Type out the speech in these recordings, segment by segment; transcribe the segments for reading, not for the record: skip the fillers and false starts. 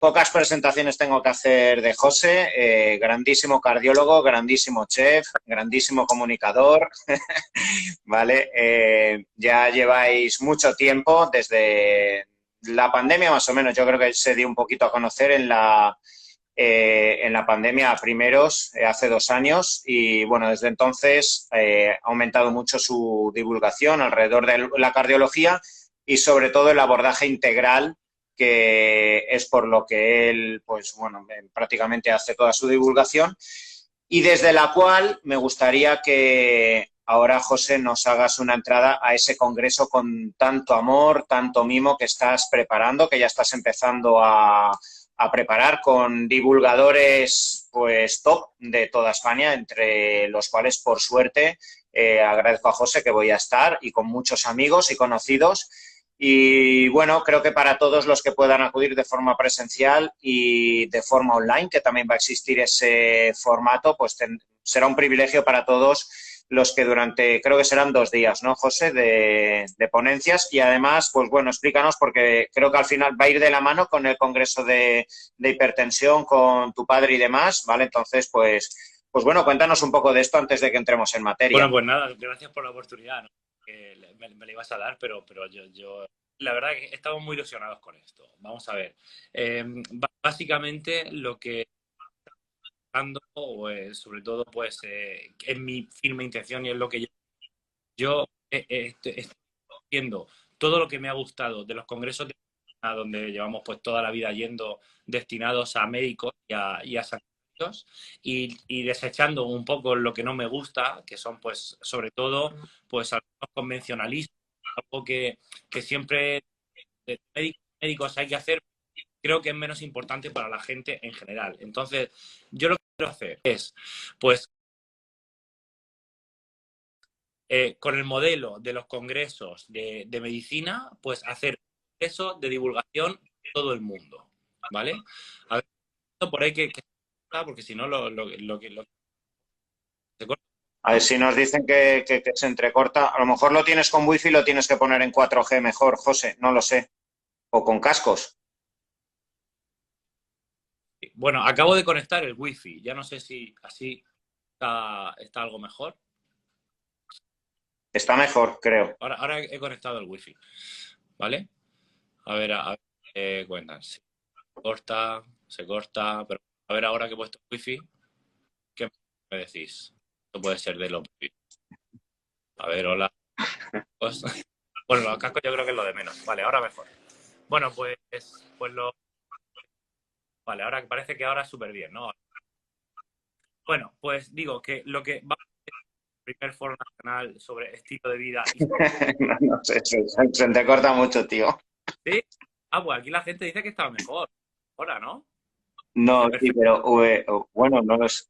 pocas presentaciones tengo que hacer de José, grandísimo cardiólogo, grandísimo chef, grandísimo comunicador, ¿vale? Ya lleváis mucho tiempo, desde la pandemia más o menos, yo creo que se dio un poquito a conocer en la pandemia a primeros, hace 2 años, y bueno, desde entonces ha aumentado mucho su divulgación alrededor de la cardiología y sobre todo el abordaje integral, que es por lo que él, pues bueno, prácticamente hace toda su divulgación, y desde la cual me gustaría que ahora, José, nos hagas una entrada a ese congreso con tanto amor, tanto mimo que estás preparando, que ya estás empezando a preparar con divulgadores pues top de toda España, entre los cuales, por suerte, agradezco a José que voy a estar, y con muchos amigos y conocidos. Y bueno, creo que para todos los que puedan acudir de forma presencial y de forma online, que también va a existir ese formato, pues será un privilegio para todos los que durante, creo que serán 2 días, ¿no, José?, de ponencias. Y además, pues bueno, explícanos, porque creo que al final va a ir de la mano con el Congreso de Hipertensión, con tu padre y demás, ¿vale? Entonces, pues bueno, cuéntanos un poco de esto antes de que entremos en materia. Bueno, pues nada, gracias por la oportunidad, ¿no? Que me la ibas a dar, pero la verdad que estamos muy ilusionados con esto. Vamos a ver. Básicamente lo que pues, sobre todo, pues, es mi firme intención y es lo que yo estoy haciendo. Todo lo que me ha gustado de los congresos a donde llevamos pues toda la vida yendo, destinados a médicos y a sanitarios, y desechando un poco lo que no me gusta, que son pues sobre todo pues algunos convencionalistas, algo que siempre de médicos hay que hacer, creo que es menos importante para la gente en general. Entonces, yo lo que quiero hacer es, pues, con el modelo de los congresos de medicina, pues hacer eso de divulgación en todo el mundo, ¿vale? A ver, por ahí que porque si no lo se corta. A ver si nos dicen que se entrecorta. A lo mejor lo tienes con wifi y lo tienes que poner en 4G mejor, José, no lo sé. O con cascos. Bueno, acabo de conectar el wifi, ya no sé si así está algo mejor. Está mejor, creo. Ahora he conectado el wifi, ¿vale? A ver, cuentan. Se corta, pero a ver ahora que he puesto el wifi, ¿qué me decís? Esto puede ser de lo... A ver, hola. Pues, bueno, los cascos yo creo que es lo de menos. Vale, ahora mejor. Bueno, pues lo... Vale, ahora parece que ahora es súper bien, ¿no? Bueno, pues digo que lo que va a ser el primer foro nacional sobre estilo de vida y... No, no sé, se entrecorta mucho, tío. ¿Sí? Ah, pues aquí la gente dice que estaba mejor. Ahora, ¿no? No, Dice sí, perfecto. pero bueno, no es,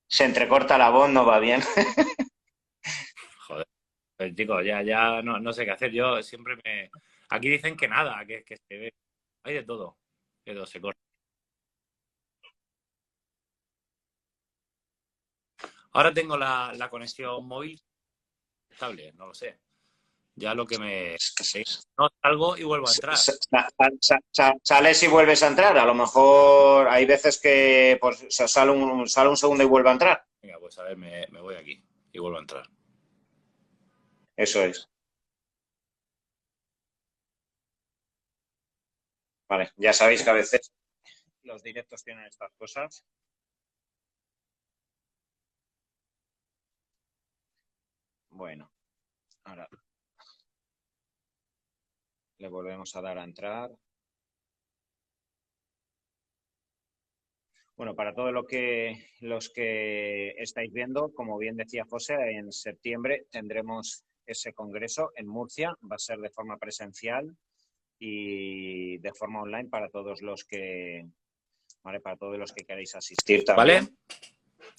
se entrecorta la voz, no va bien. Joder, pues, chicos, ya no sé qué hacer. Yo siempre me... Aquí dicen que nada, que se ve. Hay de todo. Que todo se corta. Ahora tengo la conexión móvil estable, no lo sé. Ya lo que me... No salgo y vuelvo a entrar. Sales y vuelves a entrar. A lo mejor hay veces que pues, sale un segundo y vuelve a entrar. Venga, pues a ver, me voy aquí y vuelvo a entrar. Eso es. Vale, ya sabéis que a veces los directos tienen estas cosas. Bueno, ahora le volvemos a dar a entrar. Bueno, para todos los que estáis viendo, como bien decía José, en septiembre tendremos ese congreso en Murcia. Va a ser de forma presencial y de forma online para todos los que, ¿vale? Para todos los que queréis asistir ¿Vale? también.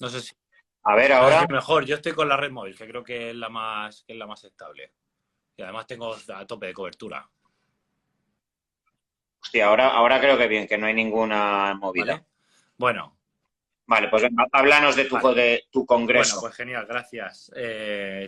No sé si... A ver, No sé ahora. si mejor. Yo estoy con la red móvil, que creo que es la más estable. Y además tengo a tope de cobertura. Hostia, ahora creo que bien, que no hay ninguna movida. ¿Vale? Bueno. Vale, pues venga, háblanos de tu congreso. Bueno, pues genial, gracias,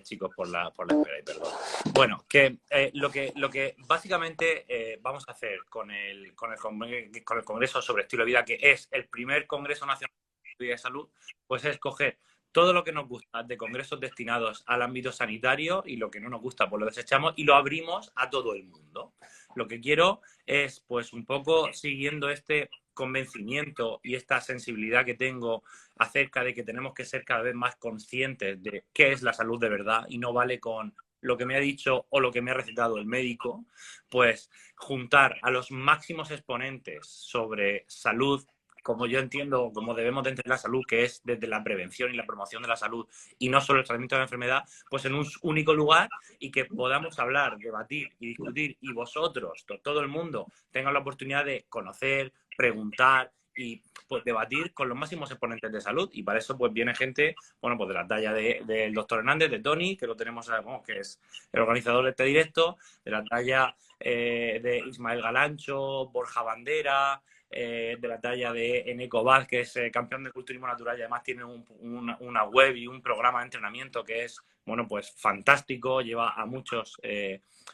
chicos, por la espera y perdón. Bueno, que lo que básicamente vamos a hacer con el Congreso sobre Estilo de Vida, que es el primer Congreso Nacional de Vida y Salud, pues es coger todo lo que nos gusta de congresos destinados al ámbito sanitario y lo que no nos gusta, pues lo desechamos y lo abrimos a todo el mundo. Lo que quiero es, pues, un poco siguiendo este convencimiento y esta sensibilidad que tengo acerca de que tenemos que ser cada vez más conscientes de qué es la salud de verdad y no vale con lo que me ha dicho o lo que me ha recetado el médico, pues juntar a los máximos exponentes sobre salud, como yo entiendo, como debemos de entender la salud, que es desde la prevención y la promoción de la salud y no solo el tratamiento de la enfermedad, pues en un único lugar y que podamos hablar, debatir y discutir y vosotros, todo el mundo, tengan la oportunidad de conocer, preguntar y pues debatir con los máximos exponentes de salud. Y para eso pues viene gente, bueno, pues de la talla del doctor Hernández, de Tony, que lo tenemos, bueno, que es el organizador de este directo, de la talla de Ismael Galancho, Borja Bandera, de la talla de Eneco Vaz, que es campeón de culturismo natural y además tiene una web y un programa de entrenamiento que es, bueno, pues fantástico, lleva a muchos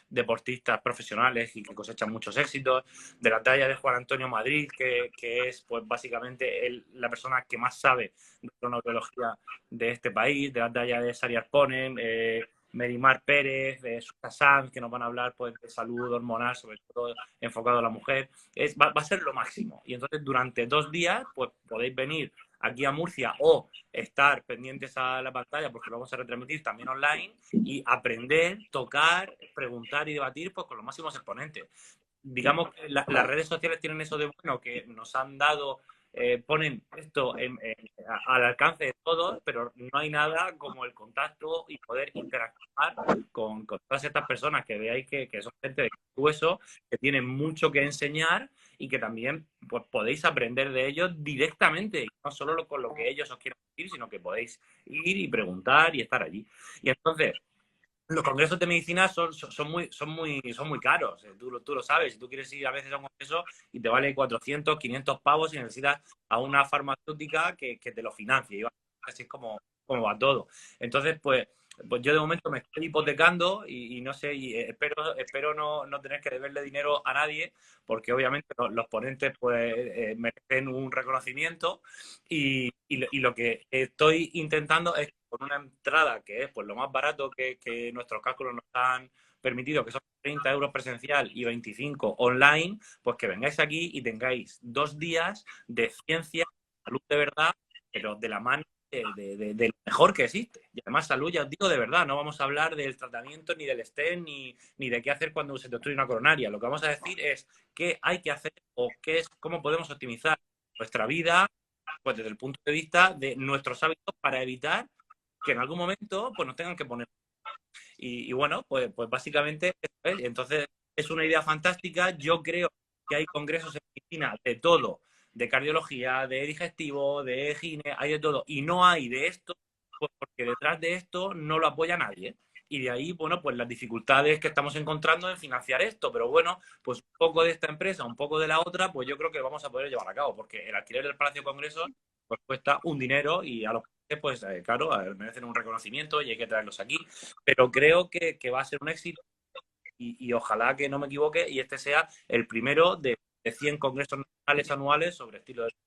deportistas profesionales y que cosechan muchos éxitos, de la talla de Juan Antonio Madrid, que es pues básicamente la persona que más sabe de cronobiología de este país, de la talla de Sari Arponen, Merimar Pérez, de Susa Sanz, que nos van a hablar pues de salud hormonal, sobre todo enfocado a la mujer. Va a ser lo máximo. Y entonces durante 2 días pues podéis venir aquí a Murcia o estar pendientes a la pantalla porque lo vamos a retransmitir también online y aprender, tocar, preguntar y debatir pues con los máximos exponentes. Digamos que las redes sociales tienen eso de bueno que nos han dado, ponen esto al alcance de todos, pero no hay nada como el contacto y poder interactuar con todas estas personas que veáis que son gente de hueso, que tienen mucho que enseñar y que también pues, podéis aprender de ellos directamente, no solo con lo que ellos os quieren decir, sino que podéis ir y preguntar y estar allí. Y entonces, los congresos de medicina son muy caros, tú lo sabes. Si tú quieres ir a veces a un congreso y te vale 400, 500 pavos y necesitas a una farmacéutica que te lo financie. Y así es como va todo. Entonces, pues yo de momento me estoy hipotecando y no sé, y espero no tener que deberle dinero a nadie, porque obviamente los ponentes pues merecen un reconocimiento y lo que estoy intentando es con una entrada que es pues lo más barato que nuestros cálculos nos han permitido, que son 30 euros presencial y 25 online, pues que vengáis aquí y tengáis 2 días de ciencia, salud de verdad, pero de la mano de lo mejor que existe. Y además salud, ya os digo de verdad, no vamos a hablar del tratamiento, ni del stent, ni de qué hacer cuando se te obstruye una coronaria. Lo que vamos a decir es qué hay que hacer o cómo podemos optimizar nuestra vida pues desde el punto de vista de nuestros hábitos para evitar que en algún momento pues nos tengan que poner. Y bueno, pues básicamente eso es. Entonces es una idea fantástica. Yo creo que hay congresos en medicina de todo, de cardiología, de digestivo, de gine, hay de todo. Y no hay de esto, pues porque detrás de esto no lo apoya nadie. Y de ahí, bueno, pues las dificultades que estamos encontrando en financiar esto. Pero bueno, pues un poco de esta empresa, un poco de la otra, pues yo creo que vamos a poder llevar a cabo, porque el alquiler del Palacio de Congresos pues cuesta un dinero y a los pues claro, merecen un reconocimiento y hay que traerlos aquí, pero creo que va a ser un éxito y ojalá que no me equivoque y este sea el primero de 100 congresos nacionales anuales sobre estilo de vida.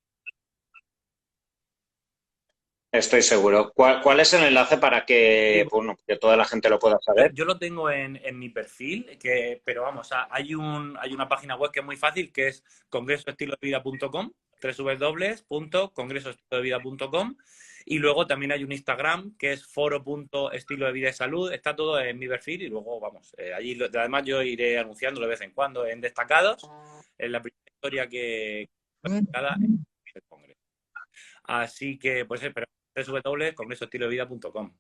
Estoy seguro. ¿Cuál es el enlace para que, bueno, que toda la gente lo pueda saber? Yo lo tengo en mi perfil, pero vamos, hay una página web que es muy fácil, que es congresoestilodevida.com, www.congresoestilodevida.com, y luego también hay un Instagram que es foro.estilo de vida y salud. Está todo en mi perfil y luego, vamos, allí además yo iré anunciando de vez en cuando en destacados, en la primera historia que cada el congreso. Así que, pues, pero www.congresoestilodevida.com.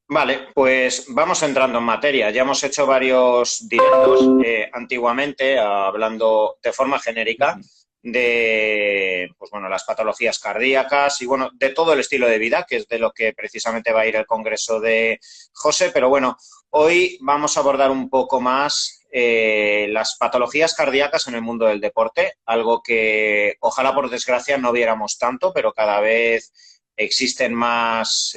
Vale, pues vamos entrando en materia. Ya hemos hecho varios directos antiguamente, hablando de forma genérica de, pues bueno, las patologías cardíacas y bueno, de todo el estilo de vida, que es de lo que precisamente va a ir el congreso de José. Pero bueno, hoy vamos a abordar un poco más las patologías cardíacas en el mundo del deporte, algo que ojalá por desgracia no viéramos tanto, pero cada vez existen más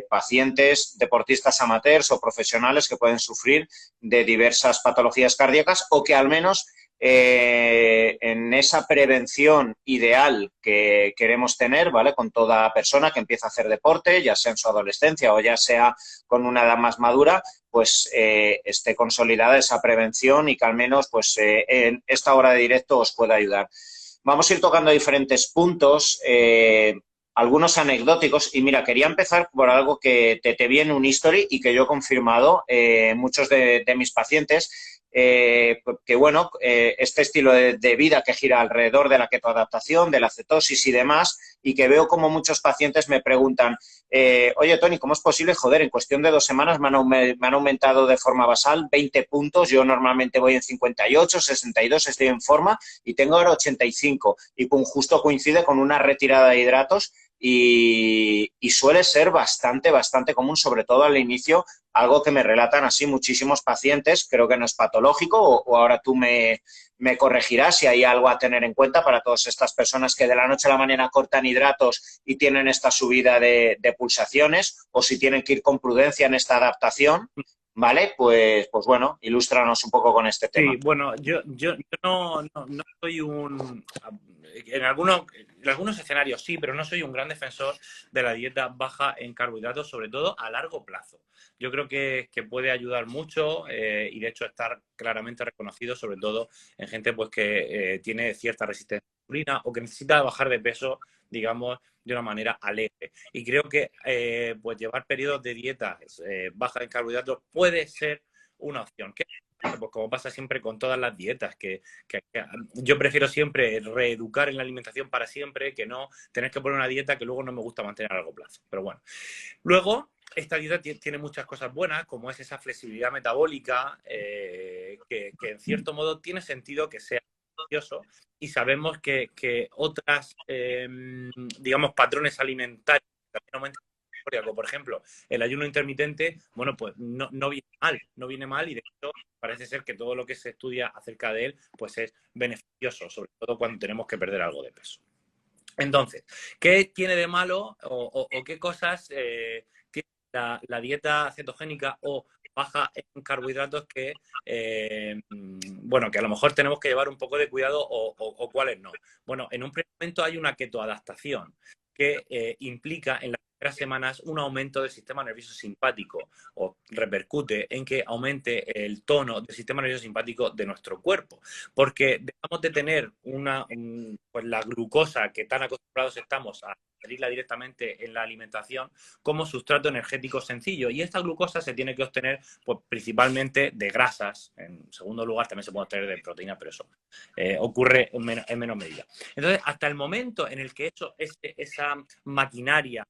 pacientes, deportistas amateurs o profesionales que pueden sufrir de diversas patologías cardíacas o que al menos en esa prevención ideal que queremos tener, ¿vale? Con toda persona que empieza a hacer deporte, ya sea en su adolescencia o ya sea con una edad más madura, pues esté consolidada esa prevención y que al menos pues en esta hora de directo os pueda ayudar. Vamos a ir tocando diferentes puntos, algunos anecdóticos, y mira, quería empezar por algo que te vi en un history y que yo he confirmado muchos de mis pacientes, que bueno, este estilo de vida que gira alrededor de la ketoadaptación, de la cetosis y demás, y que veo como muchos pacientes me preguntan, oye, Tony, ¿cómo es posible? Joder, en cuestión de 2 semanas me han aumentado de forma basal 20 puntos, yo normalmente voy en 58, 62, estoy en forma y tengo ahora 85 y justo coincide con una retirada de hidratos y suele ser bastante común, sobre todo al inicio, algo que me relatan así muchísimos pacientes. Creo que no es patológico o ahora tú me corregirás si hay algo a tener en cuenta para todas estas personas que de la noche a la mañana cortan hidratos y tienen esta subida de pulsaciones, o si tienen que ir con prudencia en esta adaptación, ¿vale? Pues bueno, ilústranos un poco con este tema. Sí, bueno, yo no soy un... En algunos escenarios sí, pero no soy un gran defensor de la dieta baja en carbohidratos, sobre todo a largo plazo. Yo creo que puede ayudar mucho y de hecho estar claramente reconocido, sobre todo en gente pues que tiene cierta resistencia a la insulina o que necesita bajar de peso, digamos, de una manera alegre. Y creo que pues llevar periodos de dieta baja en carbohidratos puede ser una opción. ¿Qué? Pues como pasa siempre con todas las dietas, que yo prefiero siempre reeducar en la alimentación para siempre que no tener que poner una dieta que luego no me gusta mantener a largo plazo. Pero bueno, luego esta dieta tiene muchas cosas buenas, como es esa flexibilidad metabólica, que en cierto modo tiene sentido que sea beneficioso, y sabemos que otras, digamos, patrones alimentarios también aumentan, por ejemplo, el ayuno intermitente, bueno, pues no viene mal y de hecho parece ser que todo lo que se estudia acerca de él pues es beneficioso, sobre todo cuando tenemos que perder algo de peso. Entonces, ¿qué tiene de malo o qué cosas tiene la dieta cetogénica o baja en carbohidratos que, bueno, que a lo mejor tenemos que llevar un poco de cuidado o cuáles no? Bueno, en un primer momento hay una ketoadaptación que implica en las primeras semanas un aumento del sistema nervioso simpático o repercute en que aumente el tono del sistema nervioso simpático de nuestro cuerpo, porque dejamos de tener pues la glucosa que tan acostumbrados estamos a ingerirla directamente en la alimentación como sustrato energético sencillo, y esta glucosa se tiene que obtener pues principalmente de grasas. En segundo lugar también se puede obtener de proteína, pero eso ocurre en menos medida. Entonces, hasta el momento en el que esa maquinaria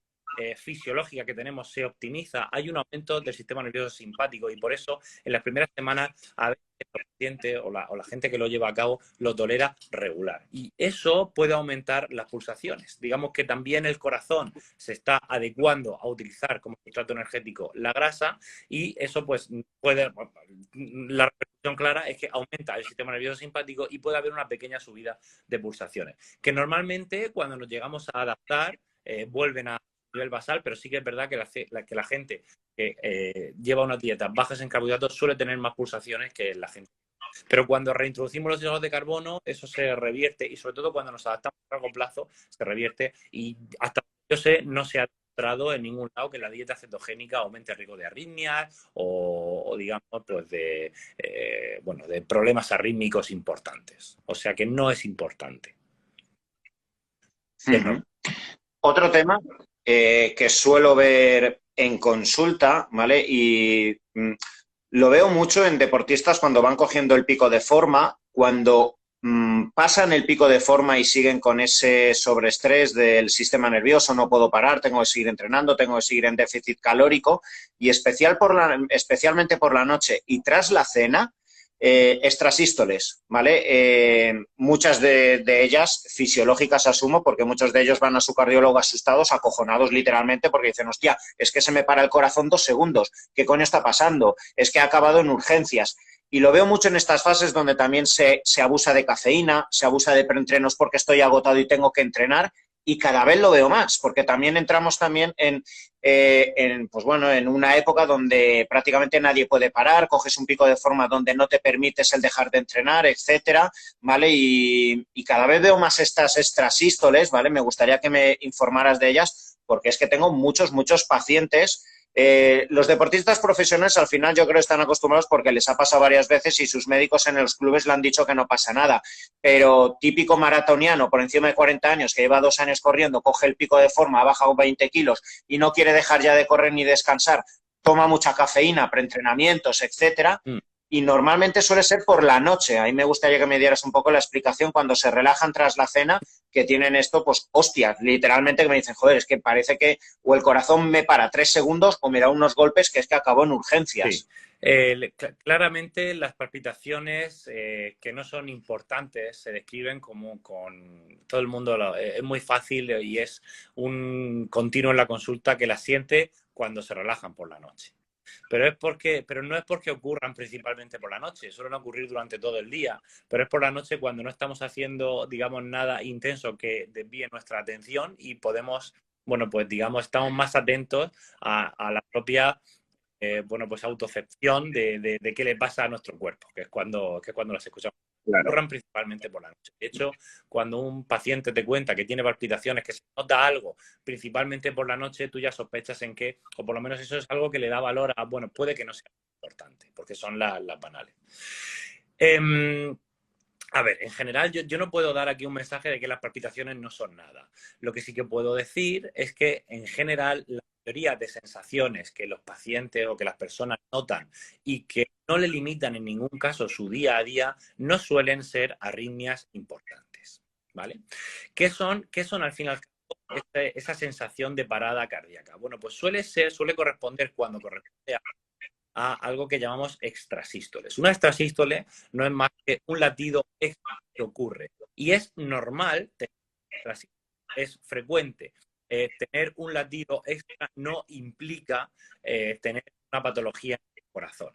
fisiológica que tenemos se optimiza, hay un aumento del sistema nervioso simpático, y por eso en las primeras semanas a veces el paciente o la gente que lo lleva a cabo lo tolera regular, y eso puede aumentar las pulsaciones. Digamos que también el corazón se está adecuando a utilizar como sustrato energético la grasa, y eso pues puede, la repercusión clara es que aumenta el sistema nervioso simpático y puede haber una pequeña subida de pulsaciones, que normalmente cuando nos llegamos a adaptar vuelven a nivel basal, pero sí que es verdad que la gente que lleva una dieta bajas en carbohidratos suele tener más pulsaciones que la gente. Pero cuando reintroducimos los hidratos de carbono, eso se revierte, y sobre todo cuando nos adaptamos a largo plazo, se revierte, y hasta yo sé, no se ha demostrado en ningún lado que la dieta cetogénica aumente el riesgo de arritmias o digamos, pues bueno, de problemas arrítmicos importantes. O sea que no es importante. Otro tema que suelo ver en consulta, ¿vale? Y lo veo mucho en deportistas cuando van cogiendo el pico de forma, cuando pasan el pico de forma y siguen con ese sobreestrés del sistema nervioso, no puedo parar, tengo que seguir entrenando, tengo que seguir en déficit calórico, y especialmente por la noche y tras la cena, extrasístoles, ¿vale? Muchas de ellas fisiológicas, asumo, porque muchos de ellos van a su cardiólogo asustados, acojonados literalmente, porque dicen, hostia, es que se me para el corazón 2 segundos, ¿qué coño está pasando? Es que he acabado en urgencias. Y lo veo mucho en estas fases donde también se abusa de cafeína, se abusa de preentrenos porque estoy agotado y tengo que entrenar, y cada vez lo veo más, porque también entramos también pues bueno, en una época donde prácticamente nadie puede parar, coges un pico de forma donde no te permites el dejar de entrenar, etcétera, ¿vale? Y cada vez veo más estas extrasístoles, ¿vale? Me gustaría que me informaras de ellas, porque es que tengo muchos pacientes. Los deportistas profesionales al final yo creo están acostumbrados porque les ha pasado varias veces y sus médicos en los clubes le han dicho que no pasa nada, pero típico maratoniano por encima de 40 años que lleva 2 años corriendo, coge el pico de forma, ha bajado 20 kilos y no quiere dejar ya de correr ni descansar, toma mucha cafeína, preentrenamientos, etcétera, Mm. y normalmente suele ser por la noche. Ahí me gustaría que me dieras un poco la explicación cuando se relajan tras la cena, que tienen esto, pues hostias, literalmente que me dicen, joder, es que parece que o el corazón me para 3 segundos o me da unos golpes que es que acabo en urgencias. Sí. Claramente las palpitaciones que no son importantes se describen como con todo el mundo, es muy fácil y es un continuo en la consulta que las siente cuando se relajan por la noche. Pero no es porque ocurran principalmente por la noche, suelen ocurrir durante todo el día, pero es por la noche cuando no estamos haciendo, digamos, nada intenso que desvíe nuestra atención y podemos, bueno, pues digamos, estamos más atentos a la propia, bueno, pues autocepción de qué le pasa a nuestro cuerpo, que es cuando las escuchamos. Claro. Ocurran principalmente por la noche. De hecho, cuando un paciente te cuenta que tiene palpitaciones, que se nota algo, principalmente por la noche, tú ya sospechas en que, o por lo menos eso es algo que le da valor a, bueno, puede que no sea importante, porque son las banales. A ver, en general yo no puedo dar aquí un mensaje de que las palpitaciones no son nada. Lo que sí que puedo decir es que en general la mayoría de sensaciones que los pacientes o que las personas notan y que no le limitan en ningún caso su día a día no suelen ser arritmias importantes, ¿vale? ¿Qué son al fin y al cabo esa sensación de parada cardíaca? Bueno, pues suele corresponder cuando corresponde a algo que llamamos extrasístoles. Una extrasístole no es más que un latido extra que ocurre. Y es normal tener extrasístoles, es frecuente. Tener un latido extra no implica tener una patología en el corazón.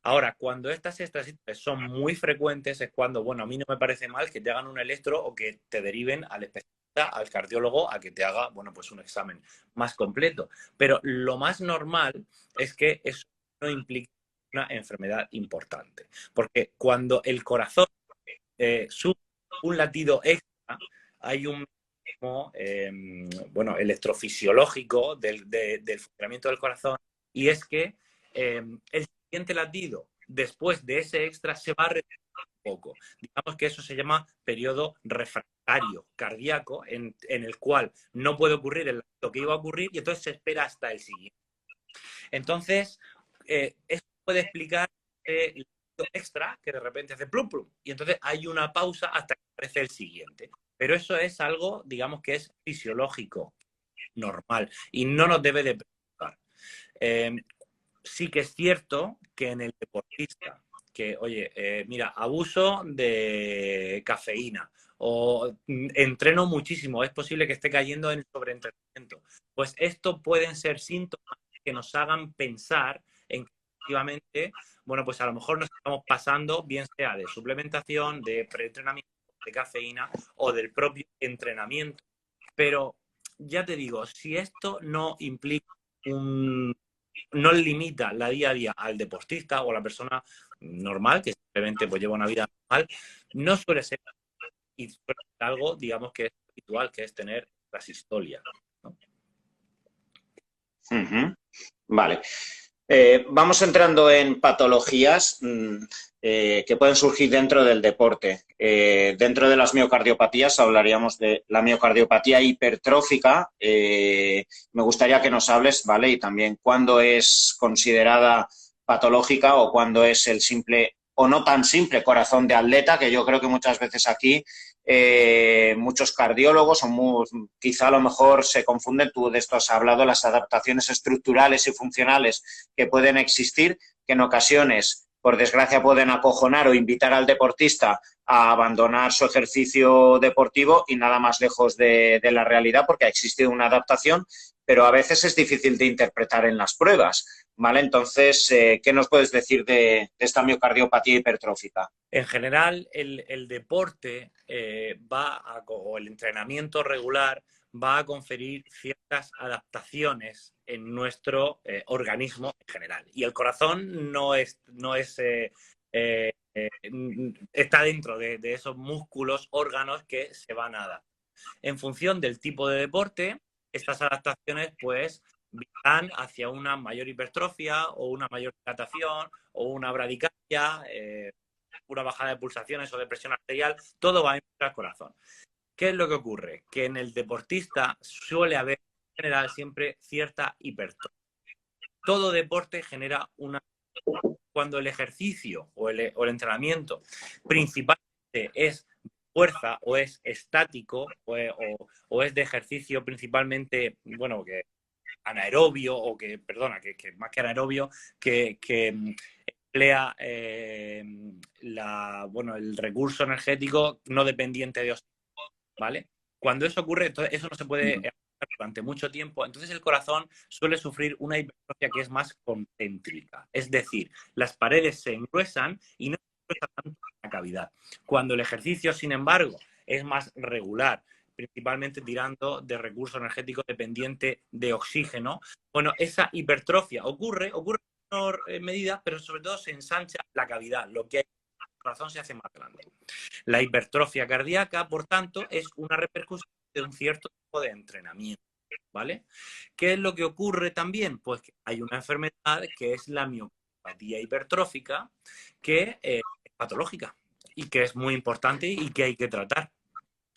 Ahora, cuando estas extrasístoles son muy frecuentes es cuando, bueno, a mí no me parece mal que te hagan un electro o que te deriven al especialista, al cardiólogo, a que te haga, bueno, pues un examen más completo. Pero lo más normal es que eso no implica una enfermedad importante. Porque cuando el corazón sube un latido extra, hay un mecanismo, bueno, electrofisiológico del funcionamiento del corazón, y es que el siguiente latido después de ese extra se va a retrasar un poco. Digamos que eso se llama periodo refractario cardíaco, en el cual no puede ocurrir lo que iba a ocurrir y entonces se espera hasta el siguiente. Entonces, eso puede explicar el extra que de repente hace plum plum y entonces hay una pausa hasta que aparece el siguiente. Pero eso es algo, digamos, que es fisiológico, normal y no nos debe de preocupar. Sí que es cierto que en el deportista, que, oye, mira, abuso de cafeína o entreno muchísimo, es posible que esté cayendo en sobreentrenamiento. Pues esto pueden ser síntomas que nos hagan pensar en que efectivamente, bueno, pues a lo mejor nos estamos pasando, bien sea de suplementación, de preentrenamiento, de cafeína o del propio entrenamiento. Pero ya te digo, si esto no implica no limita la día a día al deportista o a la persona normal, que simplemente pues lleva una vida normal, no suele ser, y suele ser algo, digamos, que es habitual, que es tener la sistolia, ¿no? Vale. Vamos entrando en patologías que pueden surgir dentro del deporte. Dentro de las miocardiopatías hablaríamos de la miocardiopatía hipertrófica. Me gustaría que nos hables, ¿vale? Y también cuándo es considerada patológica o cuándo es el simple o no tan simple corazón de atleta, que yo creo que muchas veces aquí muchos cardiólogos o quizá a lo mejor se confunden, tú de esto has hablado, las adaptaciones estructurales y funcionales que pueden existir, que en ocasiones, por desgracia, pueden acojonar o invitar al deportista a abandonar su ejercicio deportivo y nada más lejos de la realidad porque ha existido una adaptación, pero a veces es difícil de interpretar en las pruebas. ¿vale? Entonces, ¿qué nos puedes decir de esta miocardiopatía hipertrófica? En general, el deporte o el entrenamiento regular va a conferir ciertas adaptaciones en nuestro organismo en general. Y el corazón está dentro de esos músculos, órganos que se van a dar. En función del tipo de deporte, estas adaptaciones pues van hacia una mayor hipertrofia o una mayor dilatación o una bradicardia, una bajada de pulsaciones o de presión arterial, todo va a influir al corazón. ¿Qué es lo que ocurre? Que en el deportista suele haber en general siempre cierta hipertrofia. Todo deporte genera una... Cuando el ejercicio o el entrenamiento principalmente es fuerza o es estático o es de ejercicio principalmente, bueno, que anaerobio o que, perdona, que más que anaerobio, que emplea el recurso energético no dependiente de oxígeno, ¿vale? Cuando eso ocurre, entonces eso no se puede hacer durante mucho tiempo, entonces el corazón suele sufrir una hipertrofia que es más concéntrica, es decir, las paredes se engruesan y no se engruesa tanto la cavidad. Cuando el ejercicio, sin embargo, es más regular, principalmente tirando de recurso energético dependiente de oxígeno, bueno, esa hipertrofia ocurre en menor medida, pero sobre todo se ensancha la cavidad, lo que hay el corazón se hace más grande. La hipertrofia cardíaca, por tanto, es una repercusión de un cierto tipo de entrenamiento, ¿vale? ¿Qué es lo que ocurre también? Pues que hay una enfermedad que es la miopatía hipertrófica, que es patológica y que es muy importante y que hay que tratar.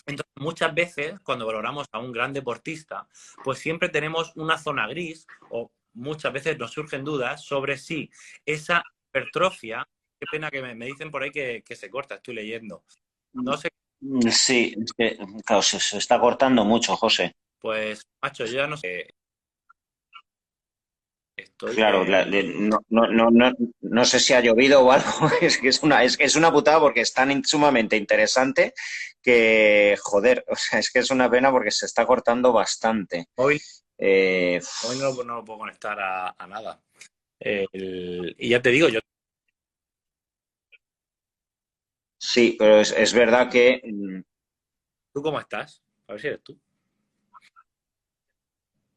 Entonces, muchas veces, cuando valoramos a un gran deportista, pues siempre tenemos una zona gris o muchas veces nos surgen dudas sobre si esa hipertrofia, qué pena que me dicen por ahí que se corta, estoy leyendo. No sé, Sí, es que, claro, se está cortando mucho, José. pues, macho, yo ya no sé, estoy Claro, no sé si ha llovido o algo. Es que es una putada porque es tan sumamente interesante que, joder, o sea, es que es una pena porque se está cortando bastante. hoy, Eh, hoy no lo puedo conectar a nada. Y ya te digo, yo, sí, pero es verdad que ¿tú cómo estás? A ver si eres tú,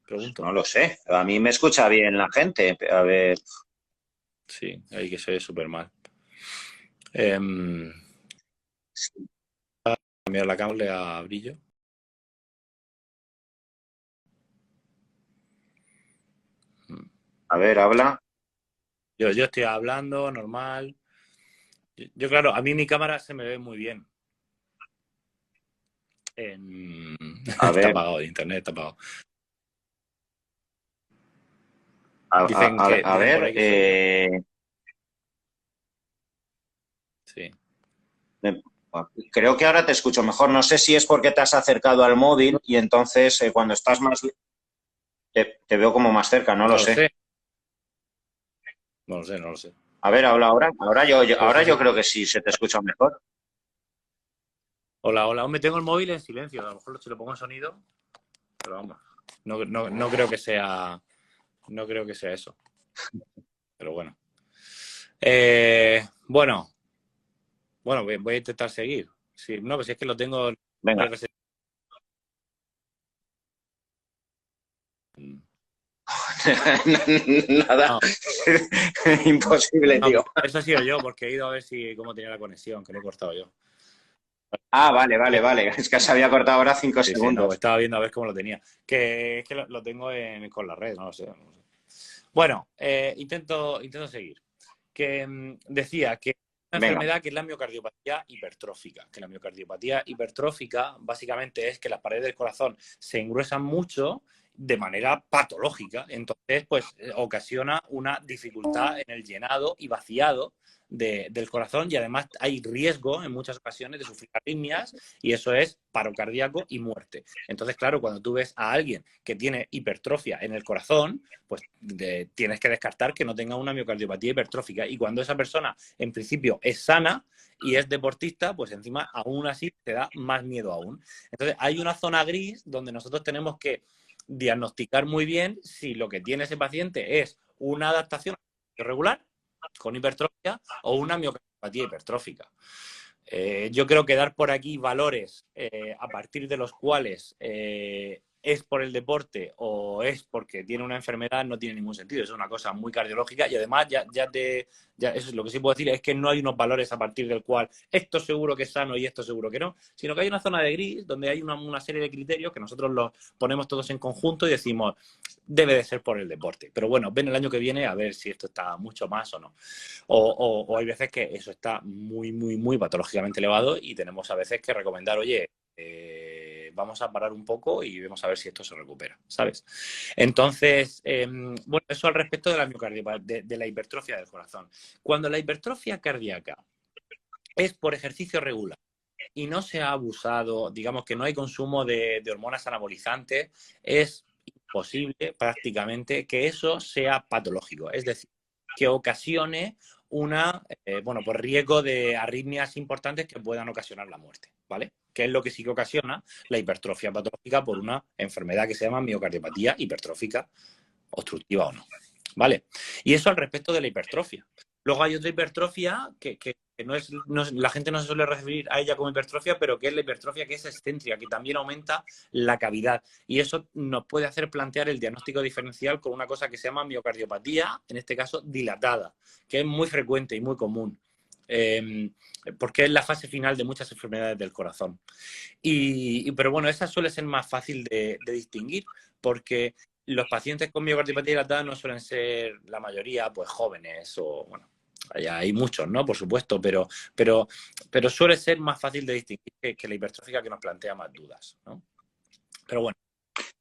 pregunto. no lo sé. A mí me escucha bien la gente. A ver, Sí, ahí que se ve súper mal. Em, Cambiar la cámara a brillo. a ver, habla. Yo estoy hablando normal. Claro, a mí mi cámara se me ve muy bien. A Está ver, apagado, el internet está apagado. a, a Dicen por ver. ahí que soy yo. Sí. Me- Creo que ahora te escucho mejor. No sé si es porque te has acercado al móvil y entonces cuando estás más... te veo como más cerca, no lo No lo sé. sé. No lo sé, no lo sé. A ver, habla ahora. Sí, Ahora sí, yo sí. creo que sí, se te escucha mejor. Hola, hola. Aún me tengo el móvil en silencio. A lo mejor si lo pongo en sonido, pero vamos. No creo que sea. No creo que sea eso. Pero bueno. Bueno, voy a intentar seguir. Sí, no, pues es que lo tengo. Venga. Nada. No, Imposible, no, tío. pues eso ha sido yo, porque he ido a ver cómo tenía la conexión, que lo he cortado yo. Ah, vale. Es que se había cortado ahora 5 No, segundos. estaba viendo a ver cómo lo tenía. Que es que lo tengo con la red, no lo sé. Bueno, intento seguir. Que decía que una Venga. enfermedad que es la miocardiopatía hipertrófica. Que la miocardiopatía hipertrófica básicamente es que las paredes del corazón se engruesan mucho de manera patológica. Entonces, pues ocasiona una dificultad en el llenado y vaciado del corazón y además hay riesgo en muchas ocasiones de sufrir arritmias y eso es paro cardíaco y muerte. Entonces, claro, cuando tú ves a alguien que tiene hipertrofia en el corazón, pues tienes que descartar que no tenga una miocardiopatía hipertrófica. Y cuando esa persona, en principio, es sana y es deportista, pues encima aún así te da más miedo aún. Entonces, hay una zona gris donde nosotros tenemos que diagnosticar muy bien si lo que tiene ese paciente es una adaptación regular con hipertrofia o una miocardiopatía hipertrófica. Yo creo que dar por aquí valores a partir de los cuales es por el deporte o es porque tiene una enfermedad no tiene ningún sentido. Es una cosa muy cardiológica y además eso es lo que sí puedo decir, es que no hay unos valores a partir del cual esto seguro que es sano y esto seguro que no, sino que hay una zona de gris donde hay una serie de criterios que nosotros los ponemos todos en conjunto y decimos, debe de ser por el deporte. Pero bueno, ven el año que viene a ver si esto está mucho más o no. O hay veces que eso está muy, muy, muy patológicamente elevado y tenemos a veces que recomendar, oye, vamos a parar un poco y vamos a ver si esto se recupera, ¿sabes? Entonces, bueno, eso al respecto de la miocardiopatía, de la hipertrofia del corazón. Cuando la hipertrofia cardíaca es por ejercicio regular y no se ha abusado, digamos que no hay consumo de hormonas anabolizantes, es imposible prácticamente que eso sea patológico, es decir, que ocasione pues riesgo de arritmias importantes que puedan ocasionar la muerte, ¿vale? Que es lo que sí que ocasiona la hipertrofia patológica por una enfermedad que se llama miocardiopatía hipertrófica, obstructiva o no, ¿vale? Y eso al respecto de la hipertrofia. Luego hay otra hipertrofia que la gente no se suele referir a ella como hipertrofia, pero que es la hipertrofia que es excéntrica, que también aumenta la cavidad. Y eso nos puede hacer plantear el diagnóstico diferencial con una cosa que se llama miocardiopatía, en este caso dilatada, que es muy frecuente y muy común. Porque es la fase final de muchas enfermedades del corazón. Pero bueno, esa suele ser más fácil de distinguir, porque los pacientes con miocardiopatía dilatada no suelen ser la mayoría pues jóvenes o, bueno, hay muchos, ¿no? Por supuesto, pero suele ser más fácil de distinguir que la hipertrófica que nos plantea más dudas, ¿no? Pero bueno.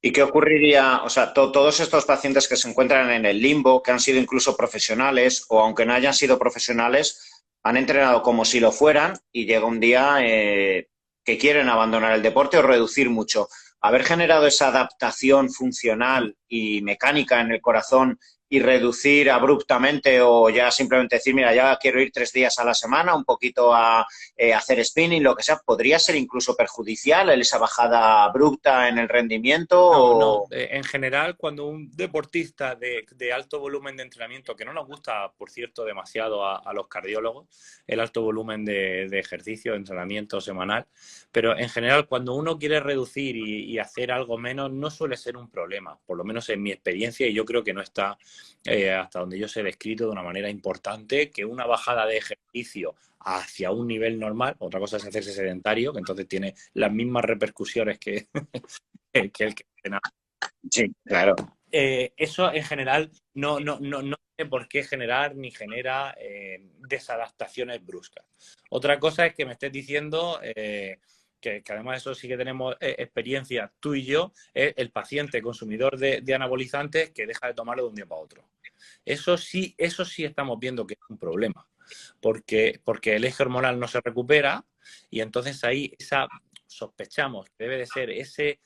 ¿Y qué ocurriría? O sea, todos estos pacientes que se encuentran en el limbo, que han sido incluso profesionales o aunque no hayan sido profesionales, han entrenado como si lo fueran y llega un día que quieren abandonar el deporte o reducir mucho. Haber generado esa adaptación funcional y mecánica en el corazón y reducir abruptamente o ya simplemente decir, mira, ya quiero ir 3 días a la semana, un poquito a hacer spinning, lo que sea, ¿podría ser incluso perjudicial esa bajada abrupta en el rendimiento? No. En general, cuando un deportista de alto volumen de entrenamiento, que no nos gusta, por cierto, demasiado a los cardiólogos, el alto volumen de ejercicio, de entrenamiento semanal, pero en general, cuando uno quiere reducir y hacer algo menos, no suele ser un problema, por lo menos en mi experiencia, y yo creo que no está, hasta donde yo sé, descrito de una manera importante, que una bajada de ejercicio hacia un nivel normal, otra cosa es hacerse sedentario, que entonces tiene las mismas repercusiones que el que Sí, claro. eso en general no tiene por qué generar ni genera desadaptaciones bruscas. Otra cosa es que me estés diciendo que además eso sí que tenemos experiencia tú y yo, es el paciente consumidor de anabolizantes que deja de tomarlo de un día para otro. Eso sí estamos viendo que es un problema, porque el eje hormonal no se recupera y entonces ahí sospechamos que debe de ser ese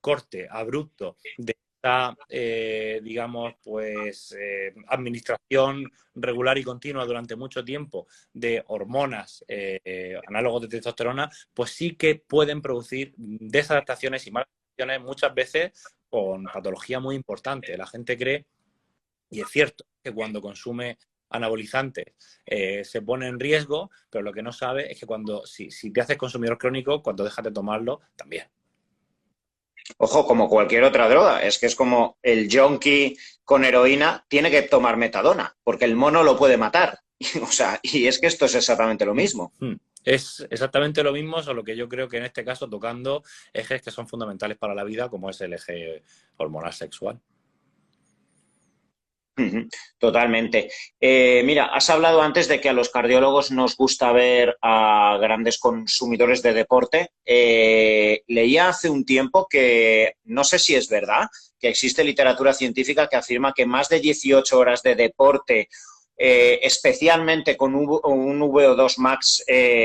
corte abrupto de esta, digamos, pues administración regular y continua durante mucho tiempo de hormonas análogos de testosterona, pues sí que pueden producir desadaptaciones y malformaciones muchas veces con patología muy importante. La gente cree, y es cierto, que cuando consume anabolizantes se pone en riesgo, pero lo que no sabe es que si te haces consumidor crónico, cuando dejas de tomarlo, también. Ojo, como cualquier otra droga, es que es como el junkie con heroína tiene que tomar metadona, porque el mono lo puede matar. O sea, y es que esto es exactamente lo mismo. Es exactamente lo mismo, solo que yo creo que en este caso tocando ejes que son fundamentales para la vida, como es el eje hormonal sexual. Totalmente. Mira, has hablado antes de que a los cardiólogos nos gusta ver a grandes consumidores de deporte. Leía hace un tiempo que, no sé si es verdad, que existe literatura científica que afirma que más de 18 horas de deporte, especialmente con un VO2 max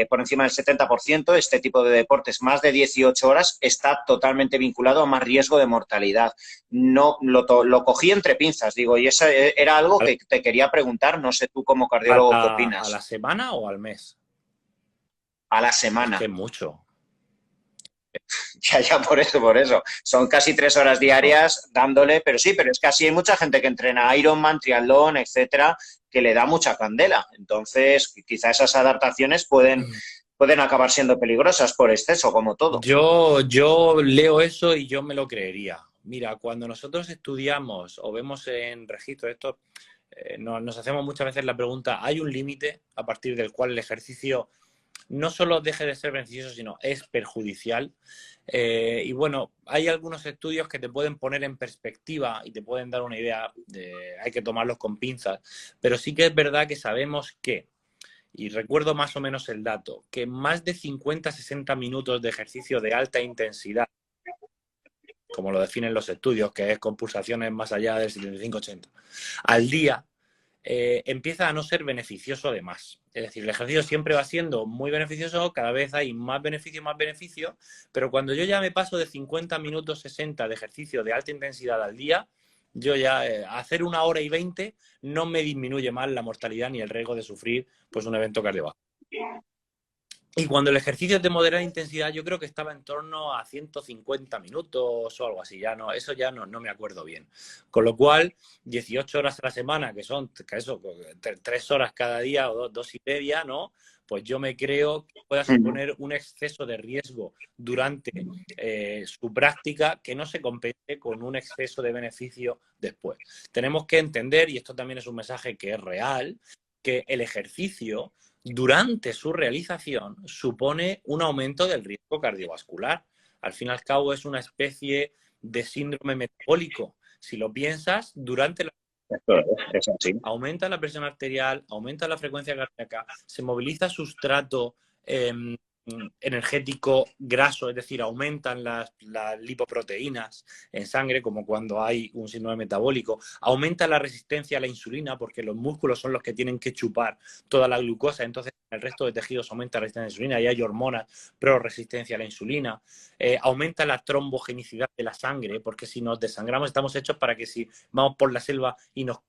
por encima del 70%, este tipo de deportes, más de 18 horas, está totalmente vinculado a más riesgo de mortalidad. No, lo cogí entre pinzas, digo, y eso era algo que te quería preguntar, no sé tú como cardiólogo qué opinas. ¿A la semana o al mes? A la semana. Es que es mucho. Ya, por eso, por eso. Son casi 3 horas diarias dándole, pero sí, pero es que así hay mucha gente que entrena Ironman, triatlón, etcétera, que le da mucha candela. Entonces, quizá esas adaptaciones pueden acabar siendo peligrosas por exceso, como todo. Yo leo eso y yo me lo creería. Mira, cuando nosotros estudiamos o vemos en registro esto, nos hacemos muchas veces la pregunta, ¿hay un límite a partir del cual el ejercicio no solo deje de ser beneficioso, sino es perjudicial? Y bueno, hay algunos estudios que te pueden poner en perspectiva y te pueden dar una idea, hay que tomarlos con pinzas, pero sí que es verdad que sabemos que, y recuerdo más o menos el dato, que más de 50-60 minutos de ejercicio de alta intensidad, como lo definen los estudios, que es con pulsaciones más allá del 75-80, al día, empieza a no ser beneficioso de más. Es decir, el ejercicio siempre va siendo muy beneficioso, cada vez hay más beneficio, pero cuando yo ya me paso de 50 minutos 60 de ejercicio de alta intensidad al día, yo ya hacer 1 hora y 20 no me disminuye más la mortalidad ni el riesgo de sufrir pues un evento cardiovascular. Y cuando el ejercicio es de moderada intensidad, yo creo que estaba en torno a 150 minutos o algo así. Eso ya no me acuerdo bien. Con lo cual, 18 horas a la semana, que son eso, 3 horas cada día o 2 y media, ¿no? Pues yo me creo que pueda suponer un exceso de riesgo durante su práctica que no se compense con un exceso de beneficio después. Tenemos que entender, y esto también es un mensaje que es real, que el ejercicio durante su realización supone un aumento del riesgo cardiovascular. Al fin y al cabo es una especie de síndrome metabólico. Si lo piensas, durante la Es así. aumenta la presión arterial, aumenta la frecuencia cardíaca, se moviliza sustrato energético graso, es decir, aumentan las lipoproteínas en sangre, como cuando hay un síndrome metabólico, aumenta la resistencia a la insulina, porque los músculos son los que tienen que chupar toda la glucosa, entonces el resto de tejidos aumenta la resistencia a la insulina y hay hormonas pro resistencia a la insulina, aumenta la trombogenicidad de la sangre, porque si nos desangramos estamos hechos para que si vamos por la selva y nos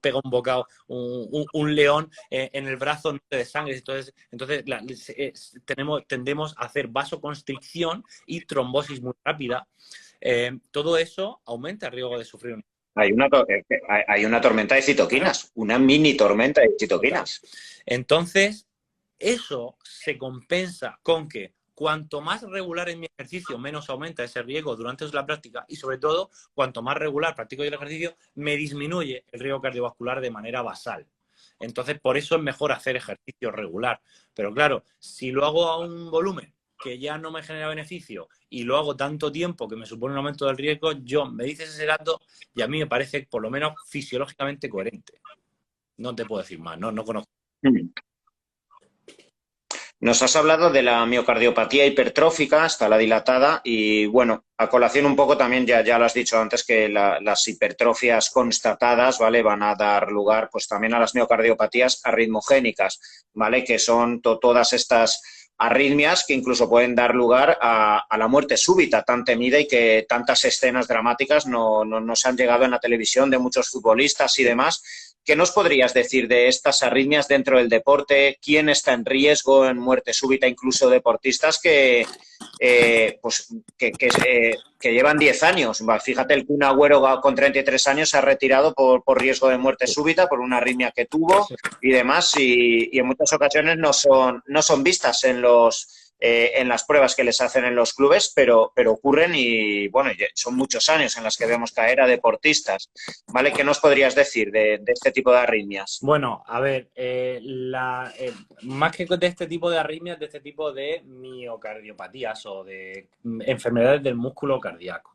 pega un bocado, un león en el brazo no te desangres. Entonces tendemos a hacer vasoconstricción y trombosis muy rápida. Todo eso aumenta el riesgo de sufrir un... Hay una tormenta de citoquinas, una mini tormenta de citoquinas. Entonces, eso se compensa con que cuanto más regular es mi ejercicio, menos aumenta ese riesgo durante la práctica y sobre todo, cuanto más regular practico yo el ejercicio, me disminuye el riesgo cardiovascular de manera basal. Entonces, por eso es mejor hacer ejercicio regular. Pero claro, si lo hago a un volumen que ya no me genera beneficio y lo hago tanto tiempo que me supone un aumento del riesgo, me dices ese dato y a mí me parece por lo menos fisiológicamente coherente. No te puedo decir más, no conozco. Nos has hablado de la miocardiopatía hipertrófica, hasta la dilatada, y bueno, a colación un poco también, ya lo has dicho antes, que las hipertrofias constatadas, ¿vale? Van a dar lugar pues también a las miocardiopatías arritmogénicas, ¿vale? Que son todas estas arritmias que incluso pueden dar lugar a la muerte súbita tan temida y que tantas escenas dramáticas nos han llegado en la televisión de muchos futbolistas y demás. ¿Qué nos podrías decir de estas arritmias dentro del deporte? ¿Quién está en riesgo en muerte súbita? Incluso deportistas que llevan 10 años. Fíjate, el Kun Agüero con 33 años se ha retirado por riesgo de muerte súbita, por una arritmia que tuvo y demás. Y en muchas ocasiones no son vistas en las pruebas que les hacen en los clubes, pero ocurren y, bueno, son muchos años en las que vemos caer a deportistas, ¿vale? ¿Qué nos podrías decir de este tipo de arritmias? Bueno, a ver, más que de este tipo de arritmias, de este tipo de miocardiopatías o de enfermedades del músculo cardíaco.